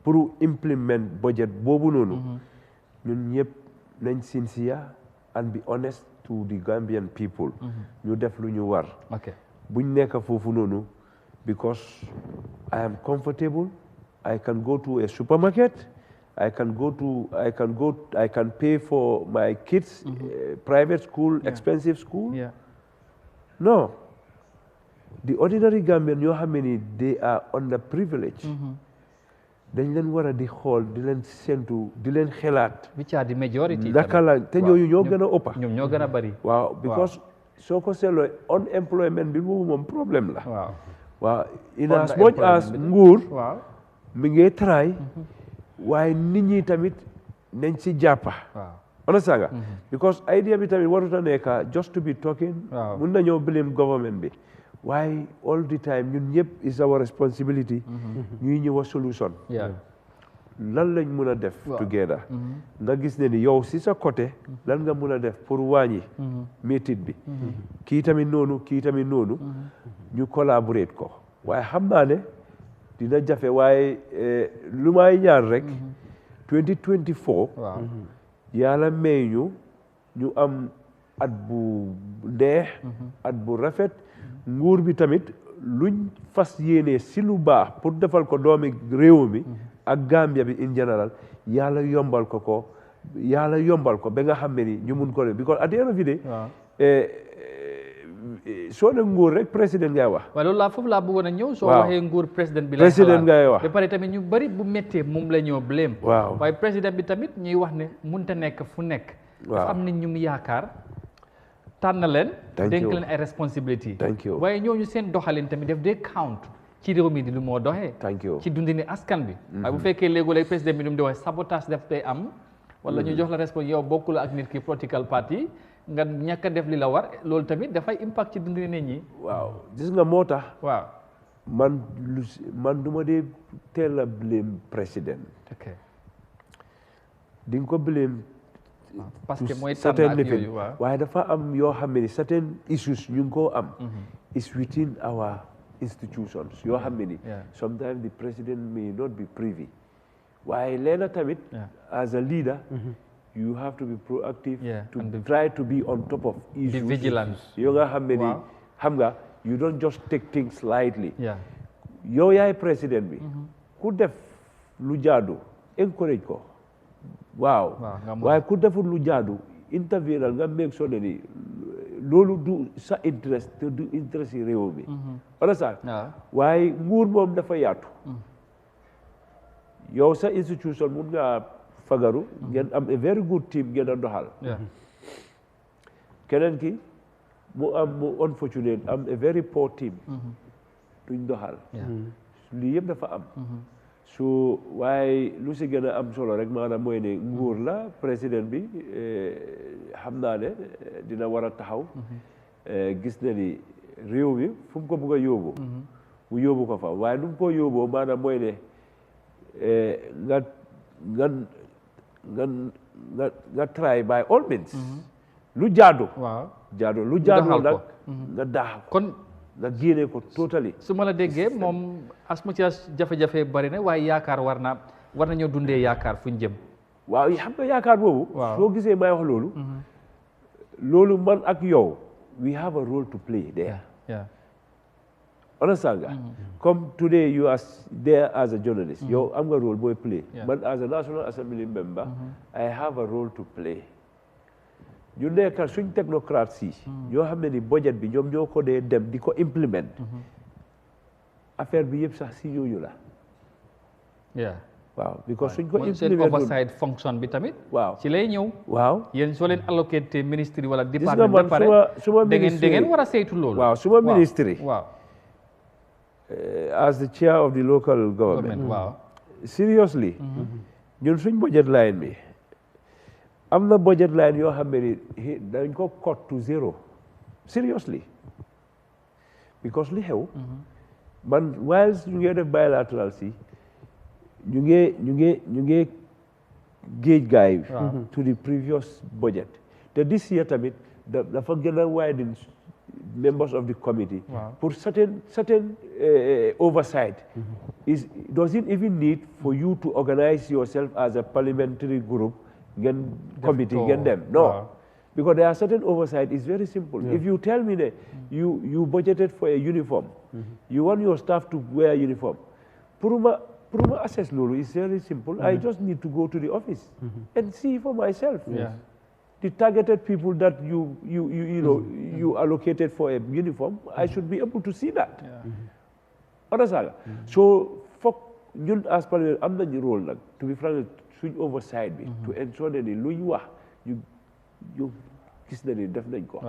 Speaker 2: pour implement budget boobu noonu ñun ñëpp nañ sincere and be honest to the Gambian people ñu def lu ñu war buñ nekk foofu noonu because I am comfortable I can go to a supermarket I can pay for my kids private school expensive school no the ordinary Gambian ñoo xam ne they are underprivileged dañ leen war a di xool di leen séntu di leen xelaat
Speaker 1: which are the majority
Speaker 2: naka la te ñooñu ñoo gën a ëppa
Speaker 1: ñoom ñoo gën a bari
Speaker 2: waaw because soo ko seetloo unemployment bi boobu moom problème la waaw in as much as nguur mi ngi try waaye nit ñi tamit nañ si jàppa understand nga because idea bi tamit warut a nekk just to be talking mun nañoo blame government bi waaye all the time ñun ñëpp is our responsibility ñuy ñëw a solution lan lañ mun a def together nga gis ne ni yow si sa côté lan nga mun a def pour wàññi métit bi kii tamit noonu ñu collaborate ko waaye xam naa ne dina jafe waaye lu may ñaan rek 2024 yàlla may ñu am at bu neex at bu rafet nguur bi tamit luñ fas yéene si lu baax pour defal ko doomi réew mi ak Gambia bi in general yàlla yombal ko ba nga xam ne ni ñu mun ko def because at the end of the day soo ne nguur rek président ngay wax.
Speaker 1: waaw loolu foofu laa bëggoon a ñëw. soo waxee nguur président bi.
Speaker 2: président ngay wax
Speaker 1: ba pare tamit ñu bari bu méttee moom la ñoo blame.
Speaker 2: waaw
Speaker 1: waaye président bi tamit ñuy wax ne mënut a nekk fu nekk. dafa am nit ñu mu yaakaar tànn leen. dénk leen ay responsabilité. waaye ñooñu seen doxalin tamit def dee count ci réew mi di lu moo doxee. ci dundini askan bi. waaye bu fekkee léegi président bi nu mu di wax sabotage daf day am. wala ñu jox la responsabilité yow bokkul ak nit ki political party nga ñàkk a def li la war loolu tamit dafay impact ci dundini nit ñi.
Speaker 2: waaw gis nga moo tax.
Speaker 1: waaw
Speaker 2: man du ma dee teel a blame président.
Speaker 1: ok
Speaker 2: di nga ko blame.
Speaker 1: parce que mooy tànn ak yooyu
Speaker 2: waaye dafa am yoo xam ne ni certain issues ñu ngi koo am. is within our institutions yoo xam ne ni. sometimes the president may not be privy. waaye leena tamit. as a leader. you have to be proactive. to try to be on top of issues.
Speaker 1: be vigilant.
Speaker 2: yoo nga xam ne ni xam nga you don't just take things lightly. yow yaay président bi. ku def lu jaadu encourage ko. waaw waaye ku deful lu jaadu intervenal nga make sure ne ni loolu du sa interest te du interest yi réew mi. wala sax waaye nguur moom dafa yaatu. yow sa institution mun nga fagaru ngeen am a very good team ngeen a doxal. keneen ki mu unfortunate am a very poor team. duñ doxal. lii yëpp dafa am. so waaye lu si gën a am solo rek maanaam mooy ne nguur la président bi xam naa ne dina war a taxaw. gis na ni réew mi fu mu ko bëgg a yóbbu. mu yóbbu ko fa waaye nu mu ko yóbboo maanaam mooy ne nga try by all means. lu jaadu. jaadu lu jaadu nag nga daax
Speaker 1: kon
Speaker 2: nga génne ko totally.
Speaker 1: su ma la déggee moom as much as jafe-jafe bari na waaye yaakaar war nañoo dundee yaakaar fu ñu jëm.
Speaker 2: waaw xam nga yaakaar boobu. soo gisee may wax loolu. loolu man ak yow we have a role to play there. understand nga comme today you are there as a journalist. yow am nga role booy play. man as a National Assembly member. I have a role to play. ñu nekkal suñ technocrates yi ñoo xam ne ni budget bi ñoom ñoo ko dee dem di ko implement. affaire bi yëpp sax si ñooñu la. waaw because suñ ko implement
Speaker 1: seen oversight fonction bi tamit.
Speaker 2: waaw
Speaker 1: ci lay ñëw.
Speaker 2: waaw
Speaker 1: yéen soo leen allocate ministre wala département ba pare
Speaker 2: suma ministre
Speaker 1: da ngeen war a saytu loolu.
Speaker 2: waaw suma ministre.
Speaker 1: waaw
Speaker 2: as the chair of the local government.
Speaker 1: waaw
Speaker 2: seriously. ñun suñ budget line bi. am na budget line yoo xam ne ni dañ ko cut to zero seriously because li xew man whilst ñu ngi def bilateral si ñu ngi géej gaay to the previous budget te this year tamit dafa gën a widen members of the committee for certain oversight doesn't even need for you to organize yourself as a parliamentary group committee them because there are certain oversight. It's very simple. If you tell me that you budgeted for a uniform, you want your staff to wear uniform, Puruma assess lulu is very simple. I just need to go to the office and see for myself. The targeted people that you allocated for a uniform, I should be able to see that. So for ñun as parliament am nañu role to be frank suñ oversight bi to ensure that lu ñu wax you gis na ni def nañ ko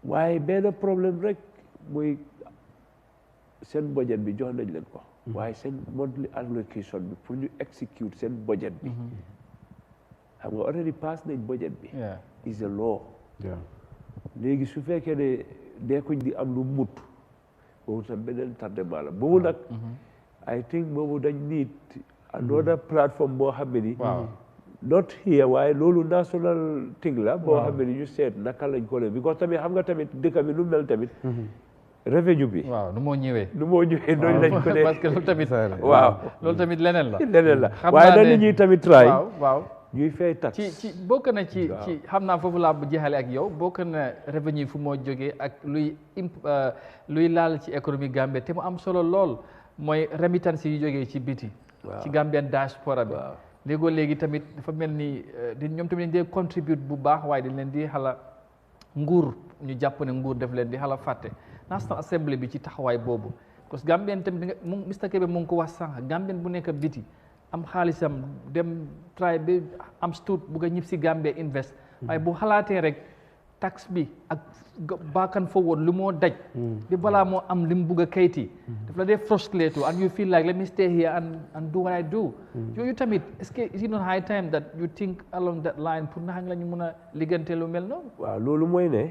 Speaker 2: waaye benn problème rek mooy seen budget bi jox nañ leen ko waaye seen monthly allocation bi pour ñu execute seen budget bi xam nga already pass nañ budget bi is a law léegi su fekkee ne dee koñ di am lu mut boobu tam beneen tardement la boobu nag I think boobu dañ need another platform boo xam ne ni not here waaye loolu national thing la boo xam ne ni ñu seet naka lañ ko leen because tamit xam nga tamit dëkk bi nu mel tamit revenu bi
Speaker 1: nu moo ñëwee
Speaker 2: noonu lañ ko ne
Speaker 1: parce que loolu tamit loolu tamit leneen la
Speaker 2: waaye dañu ñuy tamit try ñuy fay tax
Speaker 1: ci bokk na ci xam naa foofu laa bu jeexale ak yow bokk na revenu fu moo jógee ak luy laal ci économie Gambie te mu am solo lool mooy remittance yi jógee ci biti ci Gambian diaspora bi léegoo léegi tamit dafa mel ni ñoom tamit dañ dee contribute bu baax waaye dañ leen di xala nguur ñu jàpp ne nguur def leen di xala fàtte National Assembly bi ci taxawaay boobu parce que Gambien tamit Mr Kebe mu ngi ko wax sànq Gambien bu nekk biti am xaalisam dem try ba am stut bugg a ñib si Gambie invest waaye bu xalaatee rek tax bi ak baakan forward lu moo daj bi balaa moo am li mu bugg a kayiti daf la dee frustrate and you feel like let me stay here and do what I do yooyu tamit est-ce que is it not high time that you think along that line pour naxang la ñu mun a liggante lu mel noonu
Speaker 2: waaw loolu mooy ne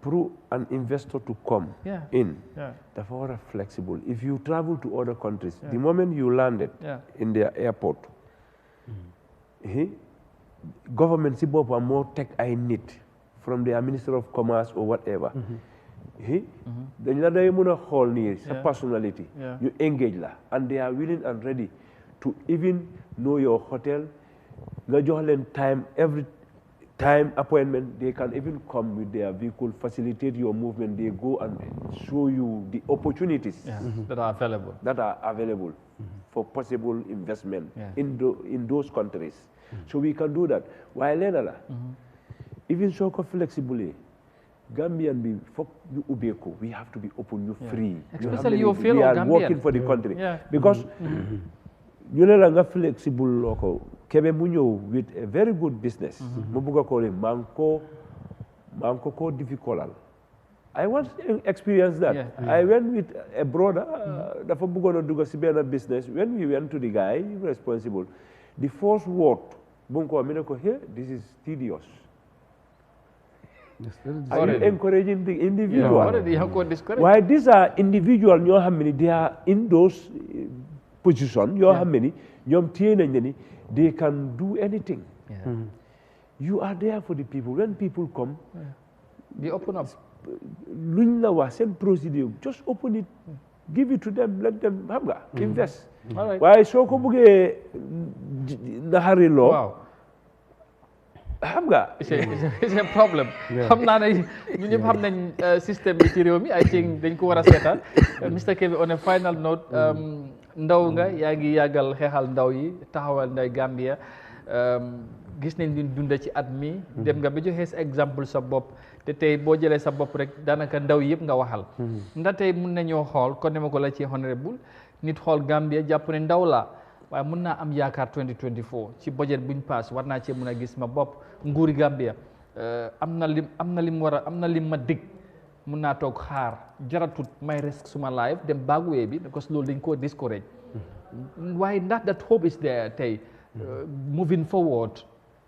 Speaker 2: pour an investor to come in dafa war a flexible if you travel to other countries the moment you landed in their airport government si boppam moo teg ay nit from their Minister of Commerce or whatever dañ la day mën a xool nii sa personality you engage la and they are willing and ready to even know your hotel nga jox leen every time appointment they can even come with their vehicle facilitate your movement they go and show you the opportunities
Speaker 1: that are available
Speaker 2: for possible investment in those countries so we can do that waaye leena la even soo ko flexible Gambian bi foog ñu ubbeeku we have to be open ñu free
Speaker 1: especially your fellow
Speaker 2: we are
Speaker 1: Gambian
Speaker 2: working for the country because ñu ne la nga flexible loo ko Kebe mu ñëw with a very good business mu bugg a ko le maa ngi ko difficult I once experienced that I went with a brother dafa bëggoon a dugg si benn business when we went to the guy responsible the first word bu nga ko mi ne ko here this is tedious are you encouraging the individual why these are individual ñoo xam ne they are in those position yoo xam ne ñoom téye nañ ne ni they can do anything you are there for the people when people come
Speaker 1: they open up
Speaker 2: luñ la wax seen procedure just open it give it to them let them xam nga invest waaye soo ko bëggee naxari loo xam nga
Speaker 1: c'est un problème xam naa ne ñu ñëpp xam nañ système bi ci réew mi I think dañ ko war a seetaan Mr Kebe on a final note ndaw nga yaa ngi yàggal xeexal ndaw yi taxawal nday Gambia gis nañ liñ dunda ci at mi dem nga ba joxe sa exemple sa bopp te tey boo jëlee sa bopp rek daanaka ndaw yëpp nga waxal ndax tey mun nañoo xool kon ne ma ko la ci honorable nit xool Gambia jàpp ne ndaw la waaye mun naa am yaakaar 2024 ci budget buñ pass war naa cee mun a gis ma bopp nguuri Gambia am na lim ma dig mun naa toog xaar jaratut may risk suma life dem bagwee bi parce que loolu dañ koo discourage waaye ndax that hope is there tey moving forward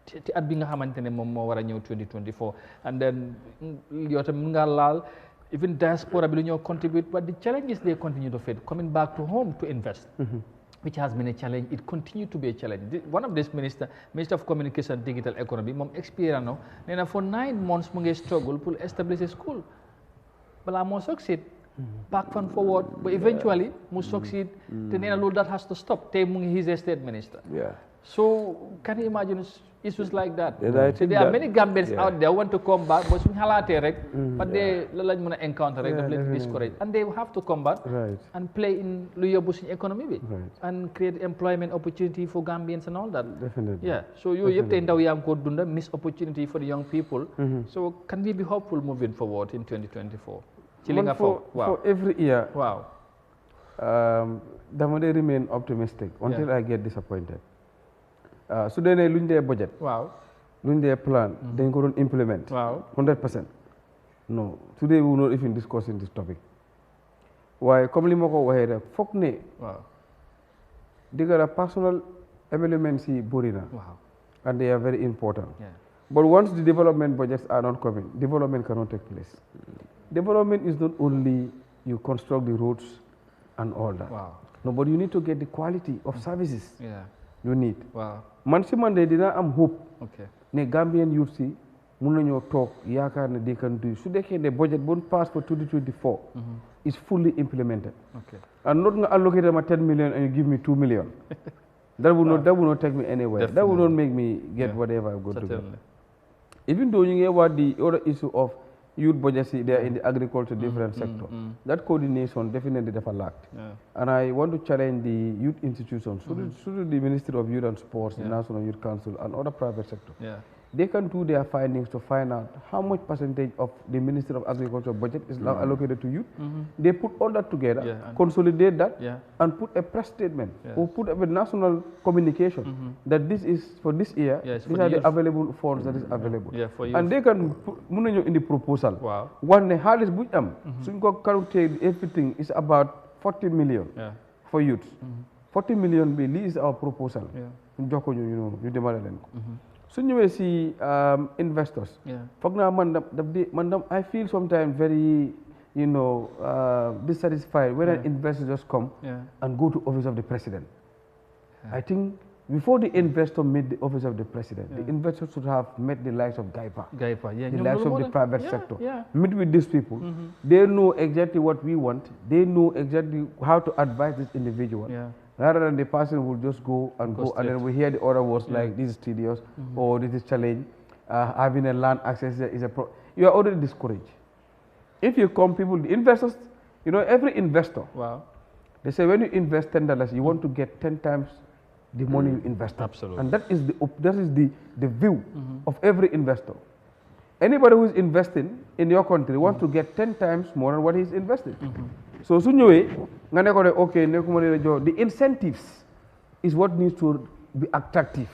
Speaker 1: ci at bi nga xamante ne moom moo war a ñëw 2024 and then yow tamit mun ngaa laal even diaspora bi lu ñoo contribute but the challenges they continue to face coming back to home to invest which has been a challenge. It continues to be a challenge. One of this minister of communication digital economy, mom experience no, for 9 months mu ngi struggle to establish a school. Bala mo succeed. Back and forward, but eventually mu succeed. Then that has to stop. Te mu ngi he's a state minister.
Speaker 2: Yeah.
Speaker 1: So can you imagine issues like that?
Speaker 2: So
Speaker 1: there are many Gambians out there who want to come back, but suñ xalaatee rek, but they lañ mën a encounter rek, daf leen discourage, and they have to come back and play in lu yóbbu suñ economy bi, and create employment opportunity for Gambians and all that.
Speaker 3: Definitely.
Speaker 1: Yeah. So yooyu yëpp tey ndaw yaa ngi ko dunda, miss opportunity for the young people. So can we be hopeful moving forward in 2024? Ci li nga foog.
Speaker 3: For every year.
Speaker 1: Wow.
Speaker 3: Dama dey remain optimistic until I get disappointed. Su dee ne luñ dee budget.
Speaker 1: Wow.
Speaker 3: Luñ dee plan. dañ ko doon implement.
Speaker 1: Wow.
Speaker 3: 100%. No, today we will not even discussing this topic. Waaye comme li ma ko waxee rek foog ne.
Speaker 1: Wow.
Speaker 3: Digga la personal elements yi bëri na.
Speaker 1: Wow.
Speaker 3: And they are very important.
Speaker 1: Yeah.
Speaker 3: But once the development budgets are not coming, development cannot take place. Development is not only you construct the roads and all that.
Speaker 1: Wow.
Speaker 3: No, but you need to get the quality of services you need.
Speaker 1: Wow.
Speaker 3: Man si man de dina am hope.
Speaker 1: Okay.
Speaker 3: Ne Gambian youth si mun nañoo toog yaakaar ne they can do su dekkee ne budget bon pass for 2024 is fully implemented.
Speaker 1: Okay.
Speaker 3: And not nga allocate ma 10 million and you give me 2 million. That would not take me anywhere.
Speaker 1: Definitely.
Speaker 3: That would not make me get whatever I'm going to get.
Speaker 1: Even
Speaker 3: though you get the other issue of youth budgets there in the agriculture different sector, that coordination definitely lacked. And I want to challenge the youth institutions, so the Ministry of Youth and Sports, the National Youth Council, and other private sector. They can do their findings to find out how much percentage of the Ministry of Agriculture budget is now allocated to youth. They put all that together, consolidate that, and put a press statement or put up a national communication that this is for this year, these are the available funds that is available. And they can put in the proposal. One halis bujam, so you can calculate everything is about 40 million for youth. 40 million really is our proposal. So you see investors. I feel sometimes very, dissatisfied when an investor just come and go to office of the president. I think before the investor meet the office of the president, the investor should have met the likes of Gaipa, the likes of the private sector. Meet with these people. They know exactly what we want. They know exactly how to advise this individual. Rather than the person will just go and then we hear the other words like this is tedious or this is challenge. Having a land access is a you are already discouraged. If you come, people, the investors, every investor, they say when you invest $10, you want to get 10 times the money you invested.
Speaker 1: Absolutely.
Speaker 3: And that is the view of every investor. Anybody who is investing in your country wants to get 10 times more than what he is invested. So soon the incentives is what needs to be attractive.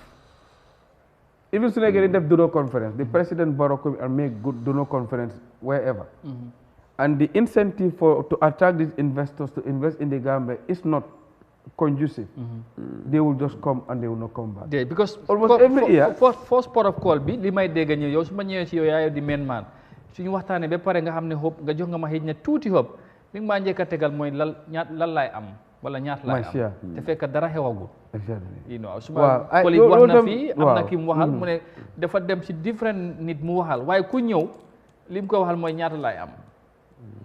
Speaker 3: Even soon I get in the donor conference, the president Barack and make good donor conference wherever. And the incentive to attract these investors to invest in the Gambia is not conducive. They will just come and they will not come back.
Speaker 1: Because
Speaker 3: almost every year.
Speaker 1: First port of call bi li may dégg ñu yow suma ñëwee ci yow yaay di main man suñu waxtaanee ba pare nga xam ne hope nga jox nga ma xëy na tuuti hope li nga maa njëkk a tegal mooy lan laay am wala ñaat laay am te fekk dara xewagul. Suma collègue wax na fii am na ki mu waxal mu ne dafa dem ci different nit mu waxal waaye ku ñëw li mu ko waxal mooy ñaata laay am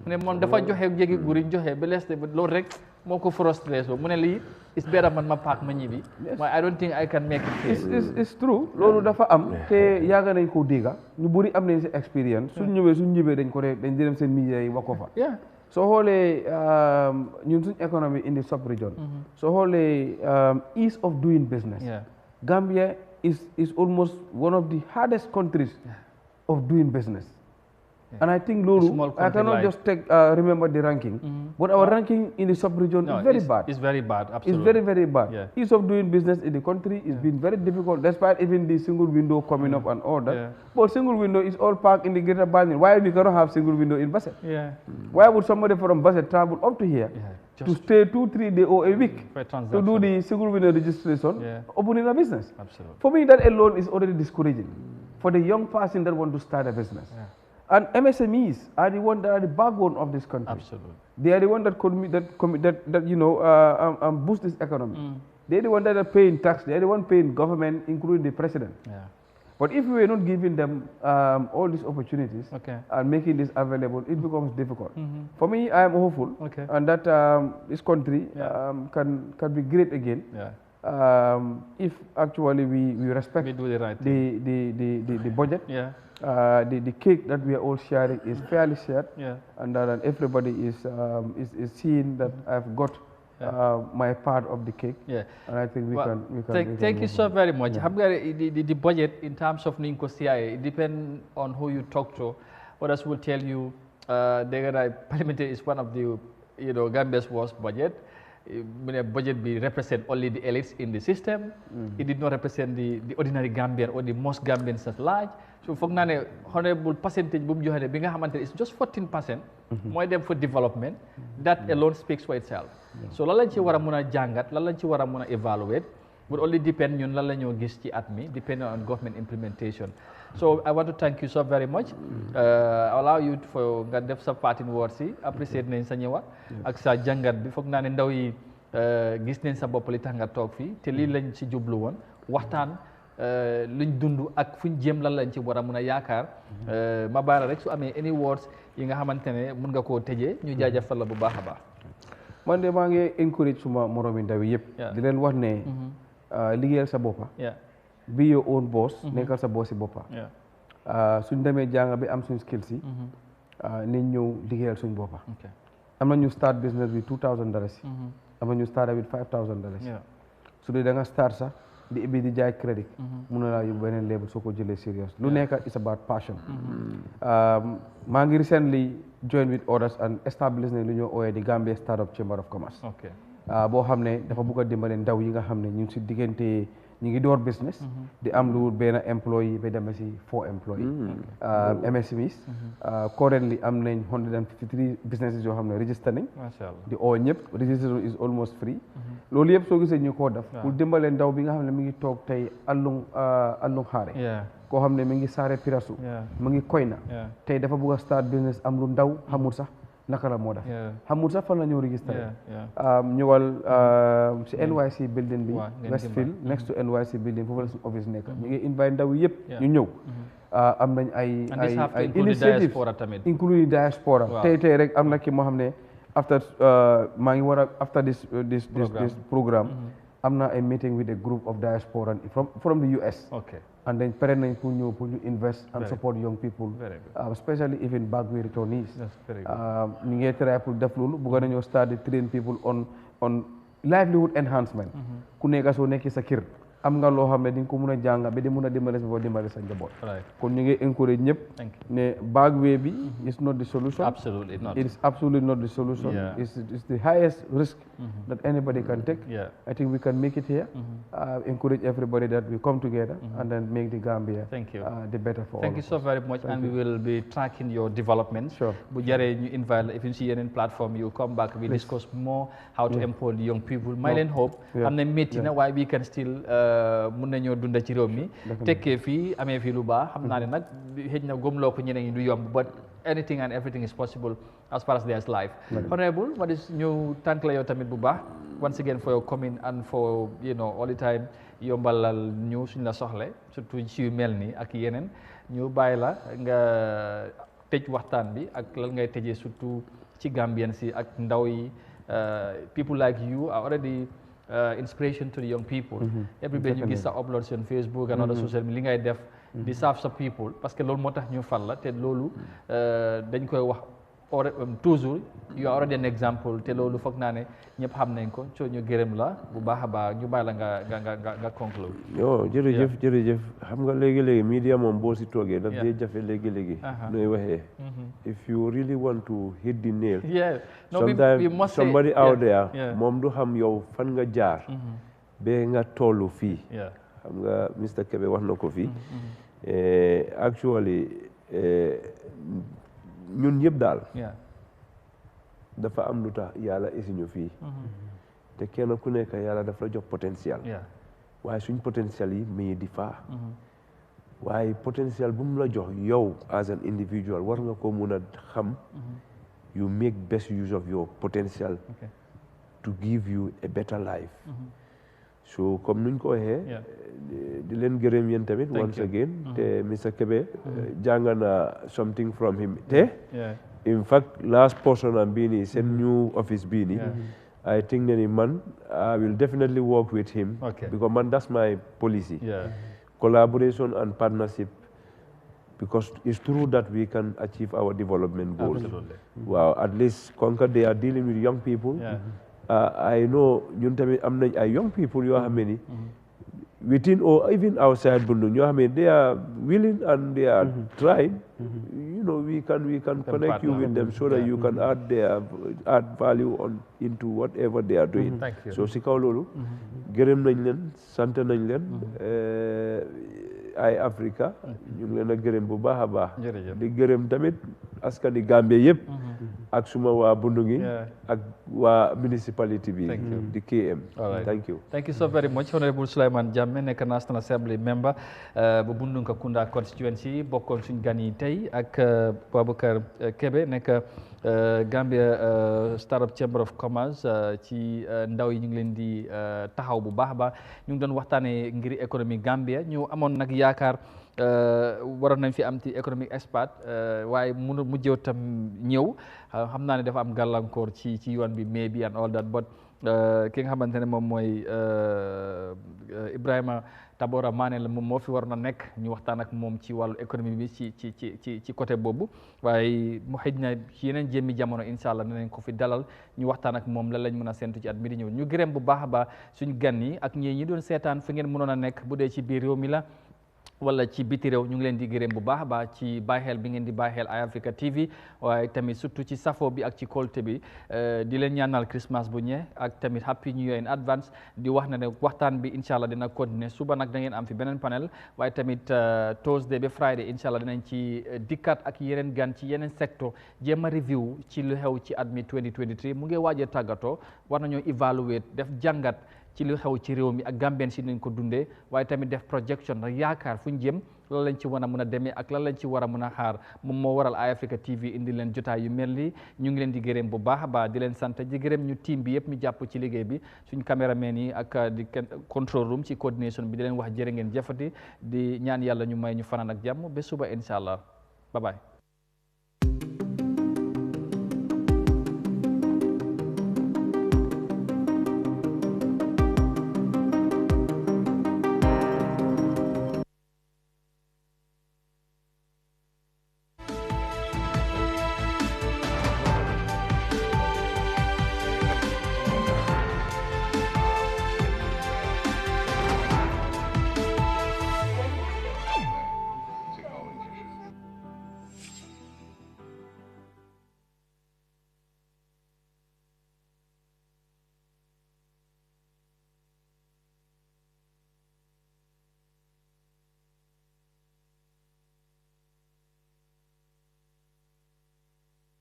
Speaker 1: mu ne moom dafa joxe jéggi guri joxe ba leste ba loolu rek moo ko frustré so mu ne lii is better man ma paak ma ñibbi waaye I don't think I can make it.
Speaker 3: It's true loolu dafa am te yàgg nañ ko dégga ñu bëri am nañ si expérience suñ ñëwee dañ dem seen media yi wax ko fa soo xoolee ñun suñ économie in the sub region soo xoolee ease of doing business Gambia is almost one of the hardest countries of doing business. And I think Lulu, I cannot just remember the ranking, but our ranking in the sub-region is very bad.
Speaker 1: It's very bad, absolutely.
Speaker 3: It's very, very bad. Ease of doing business in the country has been very difficult, despite even the single window coming up and all that. But single window is all parked in the greater Banyan. Why we cannot have single window in Bassett? Why would somebody from Bassett travel up to here to stay 2-3 days or a week to do the single window registration, opening a business?
Speaker 1: Absolutely.
Speaker 3: For me, that alone is already discouraging for the young person that want to start a business. And MSMEs are the one that are the backbone of this country.
Speaker 1: Absolutely.
Speaker 3: They are the one that boost this economy. They're the one that are paying tax. They're the one paying government, including the president.
Speaker 1: Yeah.
Speaker 3: But if we are not giving them all these opportunities and making this available, it becomes difficult. For me, I am hopeful, and that this country can be great again. If actually we respect
Speaker 1: we do the right
Speaker 3: the budget. The cake that we are all sharing is fairly shared, and that everybody is seeing that I've got my part of the cake. And I think we can.
Speaker 1: Thank you so very much. The budget in terms of Ninkosia, it depends on who you talk to. Others will tell you the parliamentary is one of the Gambia's worst budget. Budget be represent only the elites in the system. It did not represent the ordinary Gambian or the most Gambians at large. So for honorable percentage is just 14%. More than for development. That alone speaks for itself. So lalan ci wara mëna jangat, lalan ci wara mëna evaluate would only depend on lan lañu gis ci at mi, depending on government implementation. So I want to thank you so very much. Allow you for nga def sa parting words yi, appreciate nañ sa ñëwa ak sa jangat bi foog naa ne ndaw yi gis nañ sa bopp li tax nga toog fii te lii lañ ci jublu woon waxtaan luñ dund ak fuñ jéem lan lañ ci war a mën a yaakaar ma baara rek su amee any words yi nga xamante ne mun nga koo tëjee ñu jaajëfal la bu baax a baax.
Speaker 3: man de maa ngi encourage suma moromi ndaw yëpp. di leen wax ne liggéeyal sa boppa be your own boss. nekkal sa boss si boppa suñ demee jàng bi am suñ skills yi nañ ñëw liggéeyal suñ boppa. am na ñu start business bi $2,000 am na ñu start with $5,000 su dee da nga start sax di ibbi di jaay crédit mun na laa yóbbu beneen level soo ko jëlee serious lu nekk is about passion. maa ngi recently join with others and establish ne lu ñoo ooyee di Gambia Startup Chamber of Commerce. boo xam ne dafa bugg a dimbale ndaw yi nga xam ne ñu ngi si diggante ñu ngi door business di am lu benn employee ba demee si 4 employee MSMEs currently am nañ 153 businesses yoo xam ne register nañ di oo ñëpp registration is almost free loolu yëpp soo gisee ñu koo def pour dimbale ndaw bi nga xam ne mi ngi toog tey allung xaare koo xam ne mi ngi saare pirasu mu ngi koy na tey dafa bugg a start business am lu ndaw xamul sax naka la moo def xamul sax fan la ñëw registré ñëwal si NYC building bi Westfield next to NYC building foofu la suñu office nekk ñu ngi invite ndaw yëpp ñu ñëw am nañ ay initiative including diaspora tey rek am na ki moo xam ne after maa ngi war a after this programme am na a meeting with a group of diaspora from the US and then pare nañ pour ñëw pour ñu invest and support young people especially even back way returnees ñu ngi try pour def loolu bëgg nañoo start to train people on livelihood enhancement ku nekk soo nekk sa kër am nga loo xam ne di nga ko mun a jàng ba di mun a dimbale sa bopp dimbale sa njaboot kon ñu ngi encourage ñëpp ne back way bi is not the solution it is absolutely not the solution it's the highest risk that anybody can take I think we can make it here encourage everybody that we come together and then make the Gambia the better for all.
Speaker 1: Thank you so very much and we will be tracking your development bu jaree ñu invite if you see yeneen platform you come back we discuss more how to empower the young people may leen hope am na métti na waaye we can still mun nañoo dunda ci réew mi tekkee fii amee fii lu baax xam naa ne nag xëj na gomloo ko ñeneen ñi du yomb but anything and everything is possible as far as there's life. Honorable what is ñu tànk la yow tamit bu baax once again for your coming and for all the time yombalal ñu suñ la soxle surtout ci yu mel nii ak yeneen ñu bàyyi la nga tëj waxtaan bi ak lan ngay tëjee surtout ci Gambian si ak ndaw yi people like you are already inspiration to the young people. Every day you gis sa uploads on Facebook and other social media li ngay def di serve sa people parce que loolu moo tax ñu fal la te loolu dañ koy wax toujours you are already an example te loolu foog naa ne ñëpp xam nañ ko soo ñu gërëm la bu baax a baax ñu bàyyi la nga conclude.
Speaker 2: jërëjëf xam nga léegi-léegi media moom boo si toogee daf dee jafe léegi-léegi nooy waxee if you really want to hit the nail sometimes somebody out there moom du xam yow fan nga jaar ba nga tollu fii xam nga Mr Kebe wax na ko fii actually ñun ñëpp daal dafa am lu tax yàlla isiñu fii te kenn ku nekk yàlla dafa la jox potentiel waaye suñ potentiel yi mais di faa waaye potential bu mu la jox yow as an individual war nga ko mun a xam you make best use of your potential to give you a better life so comme nuñ ko waxee di leen gërëm yéen tamit once again te Mr Kebe jàng na something from him te in fact last person am bii nii seen new office bii nii I think ne ni man I will definitely work with him because man that's my policy collaboration and partnership because it's true that we can achieve our development goals. Wow, at least Concord, they are dealing with young people. I know ñun tamit am nañ ay young people yoo xam ne within or even outside Bundu ñoo xam ne they are willing and they are trying. You know, we can connect you with them so that you can add value into whatever they are doing. So si kaw loolu gërëm nañ leen sant nañ leen Eyeafrica ñu ngi leen a gërëm bu baax a baax di gërëm tamit askani Gambie yëpp ak suma waa Bundungi ak waa municipality bi di KM.
Speaker 1: Thank you so very much Honorable Sulaiman Jammeh nekk National Assembly member bu Bundunkakunda constituency bokkoon suñ gan yi tey ak Baboucarr Kebe nekk Gambia Startup Chamber of Commerce ci ndaw yi ñu ngi leen di taxaw bu baax a baax ñu ngi doon waxtaanee ngir économie Gambia ñu amoon nag yaakaar waroon nañ fi am ci economic expert waaye mujjee tam ñëw xam naa ne dafa am gàllankoor ci yoon bi maybe and all that but ki nga xamante ne moom mooy Ibrahima Tabora Mané la moom moo fi war na nekk ñu waxtaan ak moom ci wàllu économie bi ci côté boobu waaye mu xëj na ci yeneen jëmmi jamono incha allah dinañ ko fi dalal ñu waxtaan ak moom lan lañ mën a séntu ci at mi di ñëw ñu gërëm bu baax a baax suñ gan yi ak ñi doon seetaan fu ngeen mënoon a nekk bu dee ci biir réew mi la wala ci biti réew ñu ngi leen di gërëm bu baax a baax ci bàyyi xel bi ngeen di bàyyi xel Eyeafrica TV waaye tamit surtout ci safo bi ak ci kolte bi di leen ñaanal Christmas bu ñëwee ak tamit happy new year in advance di wax na ne waxtaan bi incha allah dina continuer suba nag da ngeen am fi beneen panel waaye tamit Thursday ba Friday incha allah dinañ ci dikkat ak yeneen gan ci yeneen secteur jéem a review ci lu xew ci at mi 2023 mu ngi waaj a tàggatoo war nañoo evaluate def jàngat ci li xew ci réew mi ak Gambien si nañ ko dundee waaye tamit def projection rek yaakaar fu ñu jëm lan lañ ci war a mën a demee ak lan lañ ci war a mën a xaar moom moo waral Eyeafrica TV indi leen jotaay yu mel ni ñu ngi leen di gërëm bu baax a baax di leen sant di gërëm ñu team bi yëpp ñu jàpp ci liggéey bi suñ caméraman yi ak di control room ci coordination bi di leen wax jërë ngeen jëfati di ñaan yàlla ñu may ñu fanaan ak jàmm ba suba incha allah bye bye